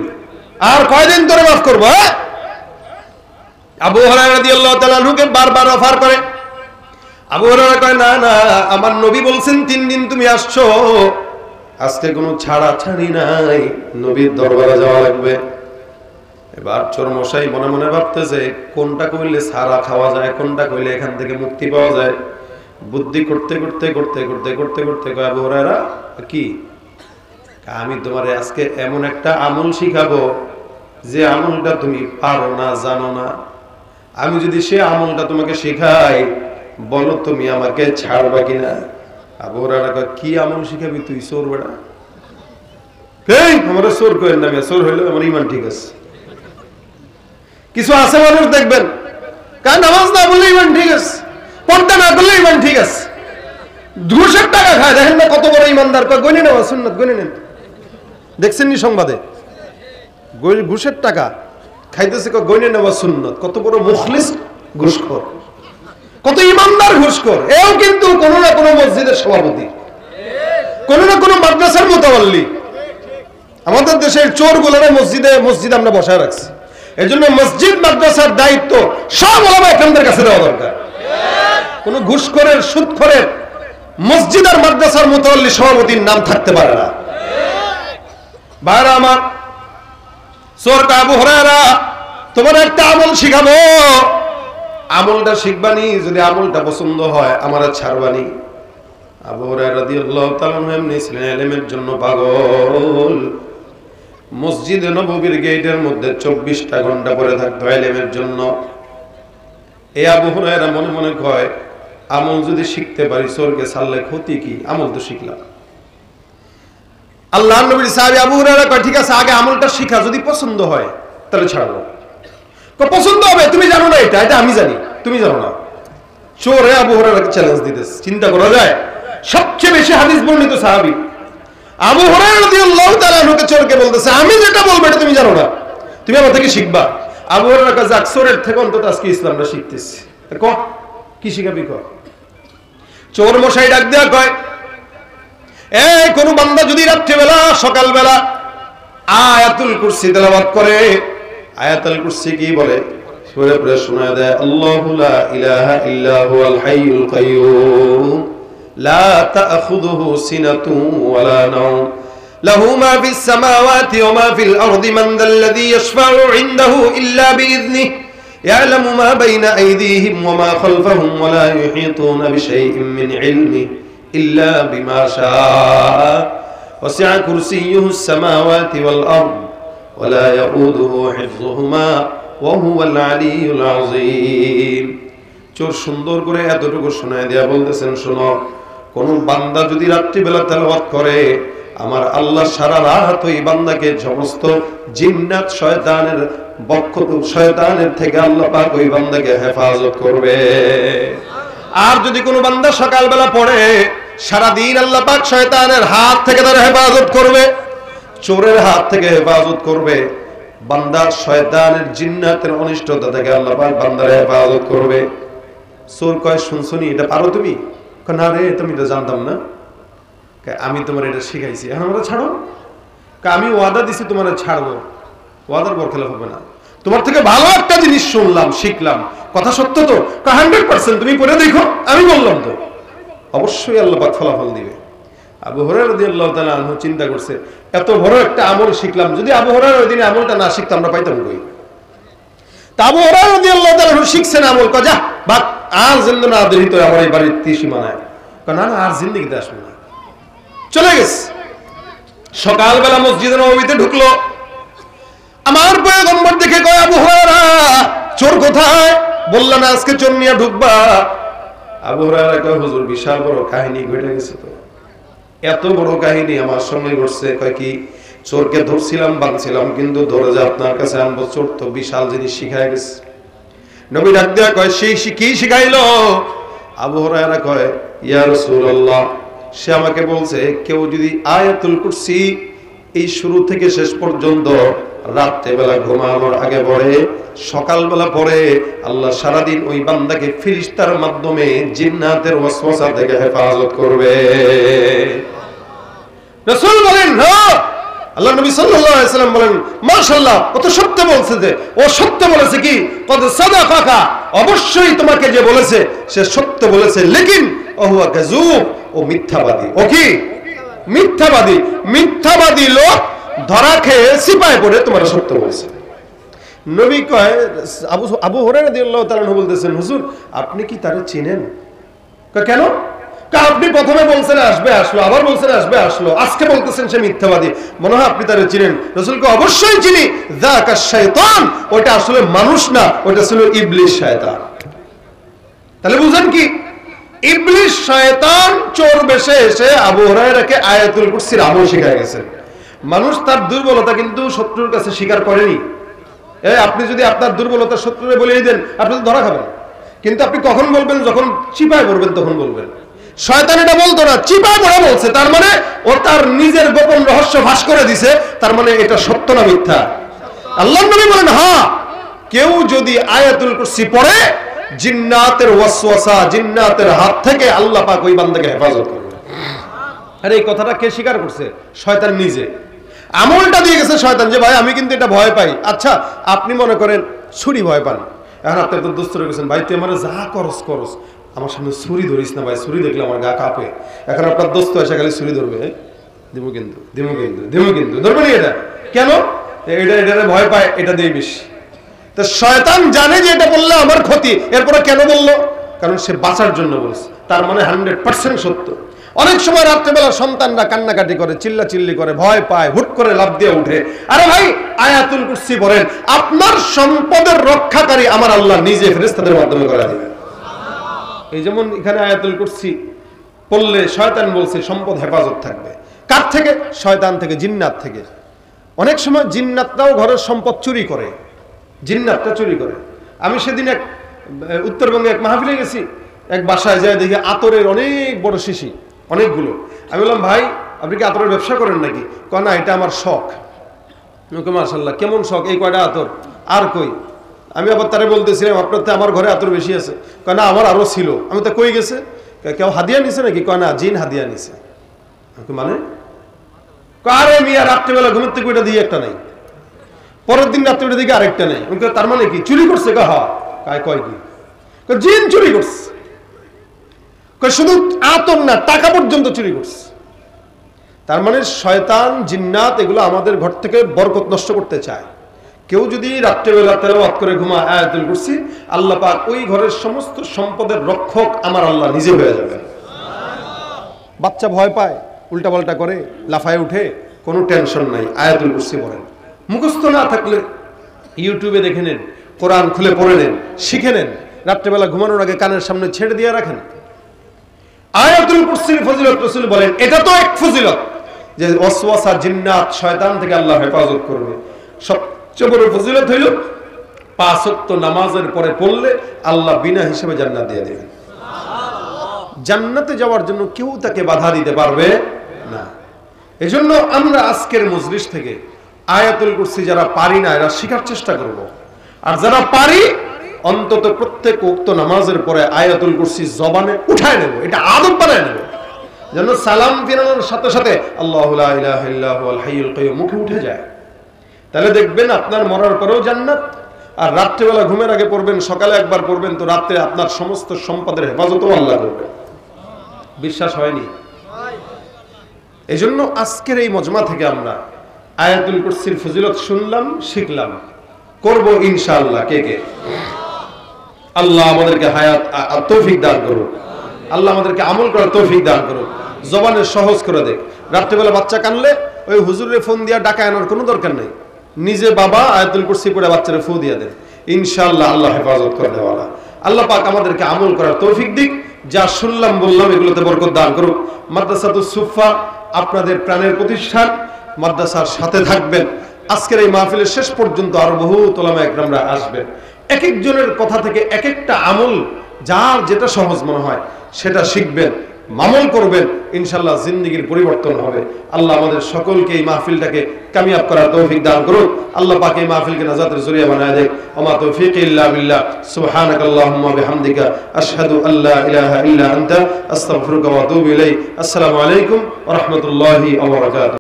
আর কয়দিন তোরে মাফ করবো? আবু হুরায়রা রাদিয়াল্লাহু তাআলা আনহুকে বারবার অফার করে। আবু হুরায়রা কয়, না না, আমার নবী বলছেন 3 দিন তুমি আসছো, আজকে কোনো ছাড়া ছাড়ি নাই, নবীর দরবারে যাওয়া লাগবে। এবার চোর মশাই মনে মনে ভাবতেছে কোনটা কইলে ছাড়া খাওয়া যায়, কোনটা কইলে এখান থেকে মুক্তি পাওয়া যায়। বুদ্ধি করতে করতে করতে করতে করতে করতে কয়, আবু হুরায়রা কি, আমি তোমারে আজকে এমন একটা আমল শিখাবো যে আমলটা তুমি পারো না, জানো না। আমি যদি সে আমলটা তোমাকে শেখাই, বলো তুমি আমাকে ছাড়বা কিনা? আবু হুরায়রা কয়, কি আমল শিখাবি তুই, চোর বেড়া? এই আমার চোর কইেন না, চোর হইলে আমার ঈমান ঠিক আছে। কিছু আছে মানুষ দেখবেন, কারণ নামাজ না বললে ঈমান ঠিক আছে, পর্দা না করলে ঈমান ঠিক আছে, ঘুষের টাকা খায়, দেখেন না কত বড় ঈমানদার, কয় গনি নেওয়া সুন্নাত, গনি নেন। দেখছেন নি সংবাদে, ঘুষের টাকা খাইতেছে, গনি নেওয়া সুন্নাত। কত বড় মুখলিস ঘুষখোর, কত ইমানদার ঘুষখোর। এও কিন্তু কোন না কোন মসজিদের সভাপতি, কোন না কোন মাদ্রাসার মুতাওয়াল্লি। আমাদের দেশের চোর গুলোরে মসজিদে আমরা বসায় রাখছি। এই জন্য মসজিদ মাদ্রাসার দায়িত্ব সব ওলামা ইকরামদের কাছে দেওয়া দরকার। কোন ঘুষখোরের, সুদখোরের মসজিদ আর মাদ্রাসার মুতাওয়াল্লি সভাপতির নাম থাকতে পারে না। ভাইরা আমার, চোরটা আবু হুরায়রা, তোমার একটা আমল শিখাবো, আমলটা শিখবানি, যদি আমলটা পছন্দ হয় আমার ছাড়বানি। আবু হুরায়রা রাদিয়াল্লাহু তাআলা এমনি ছিলেন ইলমের জন্য পাগল। মসজিদে নববীর গেটের মধ্যে 24টা ঘন্টা পড়ে থাকতো ইলমের জন্য। এই আবু হুরায়রা মনে মনে কয়, আমল যদি শিখতে পারি, চোরকে ছাড়লে ক্ষতি কি, আমল তো শিখলাম। আল্লাহর নবীর সাহাবী আবু হুরায়রা কয়, ঠিক আছে আগে আমলটা শিখা, যদি পছন্দ হয় তাহলে ছাড়বো। পছন্দ হবে, তুমি জানো না এটা, এটা আমি জানি, তুমি জানো না। চোরে আবু হুরায়রাকে চ্যালেঞ্জ দিতেছে। চিন্তা করা যায়, সবচেয়ে বেশি হাদিস বর্ণিত সাহাবী আবু হুরায়রা রাদিয়াল্লাহু তাআলা আনহুকে চোরকে বলতেছে, আমি যেটা বলবো এটা তুমি জানো না, তুমি আমার থেকে শিখবা। আবু হুরায়রা কয়, যাক চোরের থেকে অন্তত আজকে ইসলামটা শিখতেছি। ক কি শিখাবি ক? চোর মশাই ডাক দেয়া কয়, এই কোন বান্দা যদি রাত্রিবেলা সকালবেলা আয়াতুল কুরসি তেলাওয়াত করে, আয়াতুল কুরসি কি বলে সূরা পড়ে শোনায় দেয়, আল্লাহু লা ইলাহা ইল্লা হুয়াল হাইয়ুল কাইয়্যুম লা তাখুযুহু সিনাতুন ওয়ালা নাওম লাহু মা ফিস সামাওয়াতি ওয়া মা ফিল আরদি মান যাল্লাযী ইয়াশফা'ু ইনদাহু ইল্লা বিইذনিহি ইয়ালামু মা বাইনা আইদিহিম ওয়া মা খালফাহুম ওয়া লা ইউহীতুনা বিশাইইন মিন ইলমিহি ইল্লা বিমা শাআ ওয়াসি'a কুরসিয়্যুহুস সামাওয়াতি ওয়াল আরদ ওয়া লা ইয়াউদুহু হিফযুহুমা ওয়া হুয়াল আলিয়্যুল আযীম। চোর সুন্দর করে এতটুকু শোনায় দেয়া বলতেছেন, শোনো, কোন বান্দা যদি রাত্রিবেলা তেলাওয়াত করে, আমার আল্লাহ সারা রাত ওই বান্দাকে সমস্ত জিন্নাত শয়তানের শয়তানের থেকে আল্লাহ পাক ওই বান্দাকে হেফাজত করবে। আর যদি কোনো বান্দা সকালবেলা পড়ে, সারাদিন আল্লাহ পাক শয়তানের হাত থেকে তার হেফাজত করবে, চোরের হাত থেকে হেফাজত করবে, বান্দার শয়তানের জিন্নাতের অনিষ্টতা থেকে আল্লাহ পাক বান্দার হেফাজত করবে। চোর কয়, শুনছনি এটা পারো তুমি? না রে, তুমি এটা জানতাম না। আমি তোমার এটা শিখাইছি, এখন আমরা ছাড়ো। আমি ওয়াদা দিছি তোমার ছাড়বো, ওয়াদার বরখেলাপ হবে না। তোমার থেকে ভালো একটা জিনিস শুনলাম, শিখলাম, কথা সত্য তো? 100% তুমি পড়ে দেখো, আমি বললাম তো, অবশ্যই আল্লাহ পাক ফলাফল দিবে। আবু হুরায়রা রাদিয়াল্লাহু তাআলা আনহু চিন্তা করছে, এত বড় একটা আমল শিখলাম, যদি আবু হুরায়রা ওই দিনে আমলটা না শিখতাম আমরা পাইতাম কই? তা আবু হুরায়রা রাদিয়াল্লাহু তাআলা আনহু শিখছেন আমল, যা বাদ আর যেন না দেরি তো আমার এই বাড়ির সীমানায়। না না আর জিন্দেগিতে আসবে না, চলে গেছে। সকালবেলা মসজিদে নববীতে ঢুকলো, আমার পয়গম্বর দেখে কয়, আবু হুরায়রা চোর কোথায়? বললেন না আজকে চোর নিয়ে ঢুকবা। আবু হুরায়রা কয়, হুজুর বিশাল বড় কাহিনী ঘটে গেছে। তো এত বড় কাহিনী আমার সঙ্গে ঘটছে। কয় কি? চোরকে ধরছিলাম, বাঁধছিলাম, কিন্তু ধরে যে আপনার কাছে আনবো, চোর তো বিশাল জিনিস শিখায় গেছে। নবী ডাক দেয়া কয়, সেই কি শিখাইলো? আবু হুরায়রা কয়, ইয়া রাসূলুল্লাহ, সে আমাকে বলছে কেউ যদি আয়াতুল কুরসি এই শুরু থেকে শেষ পর্যন্ত রাত্রেবেলা ঘুমানোর আগে পড়ে, সকালবেলা পড়ে, আল্লাহ সারাদিন ওই বান্দাকে ফেরেশতার মাধ্যমে জিন্নাতের ওয়াসওয়াসা থেকে হেফাজত করবে। রাসূল বলেন, হ্যাঁ। আল্লাহ নবী সাল্লাল্লাহু আলাইহি সাল্লাম বলেন, মাশাআল্লাহ, ও তো সত্য বলছে। যে ও সত্য বলেছে কি? কদ সাদাকাকা, অবশ্যই তোমাকে যে বলেছে সে সত্য বলেছে। লেকিন ও হুয়া কাযুব, ও মিথ্যাবাদী। ও কি? মিথ্যাবাদী। মিথ্যাবাদী লোক ধরা খেয়ে সিপায় পড়ে তোমার সত্য বলছে। নবী কয়, আবু হুরায়রা রাদিয়াল্লাহু তাআলা আনহু বলতেছেন, হুজুর আপনি কি তারে চিনেন? কয় কেন? আপনি প্রথমে বলছেন আসবে, আসলো, আবার বলছেন আসবে, আসলো, আজকে বলতেছেন সে মিথ্যাবাদী, মনে হয় আপনি তারে চিনেন। রাসূলকে অবশ্যই চিনি। যাকা শাইতান, ওটা আসলে মানুষ না, ওটা ছিল ইবলিস শয়তান। তাহলে বুঝেন কি? ইবলিস শয়তান চোর বেশে এসে আবু হুরায়রাকে আয়াতুল কুরসির আমল শিখায় গেছেন। মানুষ তার দুর্বলতা কিন্তু শত্রুর কাছে স্বীকার করেনি। আপনি যদি আপনার দুর্বলতা শত্রুরে বলেই দেন, আপনি তো ধরা খাবেন। কিন্তু আপনি কখন বলবেন? যখন চিপায় পড়বেন তখন বলবেন। শয়তান এটা বলতো না, চিপায় পড়া বলছে, তার মানে ও তার নিজের গোপন রহস্য ফাঁস করে দিছে। তার মানে এটা সত্য না মিথ্যা? আল্লাহর নবী বলেন, হ্যাঁ, কেউ যদি আয়াতুল কুরসি পড়ে, জিন্নাতের ওয়াসওয়াসা, জিন্নাতের হাত থেকে আল্লাহ পাক ওই বান্দাকে হেফাজত করবে। আরে এই কথাটা কে স্বীকার করছে? শয়তান নিজে আমলটা দিয়ে গেছে শয়তান, যে ভাই আমি কিন্তু এটা ভয় পাই। আচ্ছা, আপনি মনে করেন ছুরি ভয় পান, এখন আপনি তো দুষ্ট হয়ে গেছেন, ভাই তুই আমার যা করস করস, আমার সামনে ছুরি ধরিস না ভাই, ছুরি দেখলে আমার গা কাঁপে। এখন আপনার দোস্ত এসে খালি ছুরি ধরবে, দিব কিন্তু, দিব কিন্তু, দিব কিন্তু, ধরবে না। এটা কেন? এটা ভয় পায়, এটা দিয়ে বেশি। তো শয়তান জানে যে এটা বললে আমার ক্ষতি, এরপরে কেন বললো? কারণ সে বাঁচার জন্য বলছে। তার মানে 100% সত্য। অনেক সময় রাত্রেবেলা সন্তানরা কান্নাকাটি করে, চিল্লা চিল্লি করে, ভয় পায়, হুট করে লাফ দিয়ে উঠে। আরে ভাই, আয়াতুল কুরসি পড়েন, আপনার সম্পদের রক্ষাকারী আমার আল্লাহ নিজে ফেরেশতাদের মাধ্যমে করে দিবেন। এই যেমন এখানে আয়াতুল কুরসি পড়লে শয়তান বলছে সম্পদ হেফাজত থাকবে। কার থেকে? শয়তান থেকে, জিন্নাত থেকে। অনেক সময় জিন্নাতটাও ঘরের সম্পদ চুরি করে, জিন্নাতটা চুরি করে। আমি সেদিন এক উত্তরবঙ্গে এক মাহফিলে গেছি, এক বাসায় যায় দেখি আতরের অনেক বড় শিশি, অনেকগুলো। আমি বললাম, ভাই আপনি কি আতরের ব্যবসা করেন নাকি? কয় না, এটা আমার শখ। মাশাআল্লাহ, কেমন শখ? এই কয়টা আতর? আর কই? আমি আবার তারে বলতেছিলাম, আপনার তো আমার ঘরে আতর বেশি আছে। কয় না, আমার আরো ছিল। আমি তো কই গেছে? কেউ হাদিয়া নিছে নাকি? কয় না, জিন হাদিয়া নিছে। মানে আরে মিয়া, রাত্রেবেলা ঘুমের থেকে ওইটা দিয়ে একটা নাই, পরের দিন রাত্রে দিকে আরেকটা নেই। তার মানে কি চুরি করছে? কয় কি? জিন চুরি করছে। শুধু আতর না, টাকা পর্যন্ত চুরি করছে। তার মানে শয়তান, জিন্নাত এগুলো আমাদের ঘর থেকে বরকত নষ্ট করতে চায়। কেউ যদি রাত্রেবেলা তেলাওয়াত করে ঘুমায় আয়াতুল কুরসি, আল্লাহ পাক ওই ঘরের সমস্ত সম্পদের রক্ষক আমার আল্লাহ নিজে হয়ে যাবে। বাচ্চা ভয় পায়, উল্টাপাল্টা করে, লাফায় উঠে, কোনো টেনশন নাই, আয়াতুল কুরসি পড়েন। মুখস্থ না থাকলে ইউটিউবে দেখে নেন, কোরআন খুলে পড়ে নেন, শিখে নেন। রাত্রেবেলা ঘুমানোর আগে কানের সামনে ছেড়ে দিয়ে রাখেন। আয়াতুল কুরসির ফজিলত রাসূল বলেন, এটা তো এক ফজিলত যে ওয়াসওয়াসা, জিন্নাত, শয়তান থেকে আল্লাহ হেফাজত করবে। সবচেয়ে বড় ফজিলত হইল 5 ওয়াক্ত নামাজের পরে পড়লে আল্লাহ বিনা হিসেবে জান্নাত দিয়ে দেবেন। জান্নাতে যাওয়ার জন্য কেউ তাকে বাধা দিতে পারবে না। এজন্য আমরা আজকের মজলিস থেকে আয়াতুল কুরসি যারা পারি না, এরা শেখার চেষ্টা করব। আর যারা পারি, অন্তত প্রত্যেক ওয়াক্ত নামাজের পরে আয়াতুল কুরসি জবানে উঠায় নেব, এটা আদত বানায় নেব, যেন সালাম ফিরানোর সাথে সাথে আল্লাহু লা ইলাহা ইল্লা হুয়াল হাইয়ুল কাইয়্যুম মুখে উঠে যায়। তাহলে দেখবেন আপনার মরার পরেও জান্নাত। আর রাত্রেবেলা ঘুমের আগে পড়বেন, সকালে একবার পড়বেন, তো রাত্রে আপনার সমস্ত সম্পদের হেফাজতও আল্লাহ করবে। বিশ্বাস হয়নি? এজন্য আজকের এই মজমা থেকে আমরা আয়াতুল কুরসির ফজিলত শুনলাম, শিখলাম, করব ইনশাআল্লাহ। কে কে? আল্লাহ আমাদেরকে হায়াত আর তৌফিক দান করুন। আল্লাহ আমাদেরকে আমল করার তৌফিক দান করুন, জবানের সহজ করে দেখ। রাত্রেবেলা বাচ্চা কানলে ওই হুজুরের ফোন দিয়া ডাকা আনার কোনো দরকার নেই, নিজে বাবা আয়াতুল কুরসি পড়ে বাচ্চারা ফু দিয়ে দেন, ইনশাআল্লাহ আল্লাহ হেফাজত করে দেওয়ালা। আল্লাহ পাক আমাদেরকে আমল করার তৌফিক দিক, যা শুনলাম বললাম এগুলোতে বরকত দান করুক। মাদ্রাসাতুস সুফা আপনাদের প্রাণের প্রতিষ্ঠান, মাদ্রাসার সাথে থাকবেন। আজকের এই মাহফিলের শেষ পর্যন্ত আরো বহু উলামা একরামরা আসবেন। এক একজনের কথা থেকে এক একটা আমল, যার যেটা সহজ মনে হয় সেটা শিখবেন, আমল করবেন, ইনশাআল্লাহ জিন্দেগির পরিবর্তন হবে। আল্লাহ আমাদের সকলকে এই মাহফিলটাকে কামিয়াব করার তৌফিক দান করুন। আল্লাহ পাক এই মাহফিলকে নাজাতের জরিয়া বানায় দেখ। ওমা তৌফিক ইল্লা বিল্লাহ, সুবহানাকাল্লাহুম্মা বিহামদিকা, আশহাদু আল্লা ইলাহা ইল্লা আনতা, আস্তাগফিরুকা ওয়া আতুবু ইলাইক। আসসালামু আলাইকুম ওয়া রাহমাতুল্লাহি ওয়া বারাকাতুহু।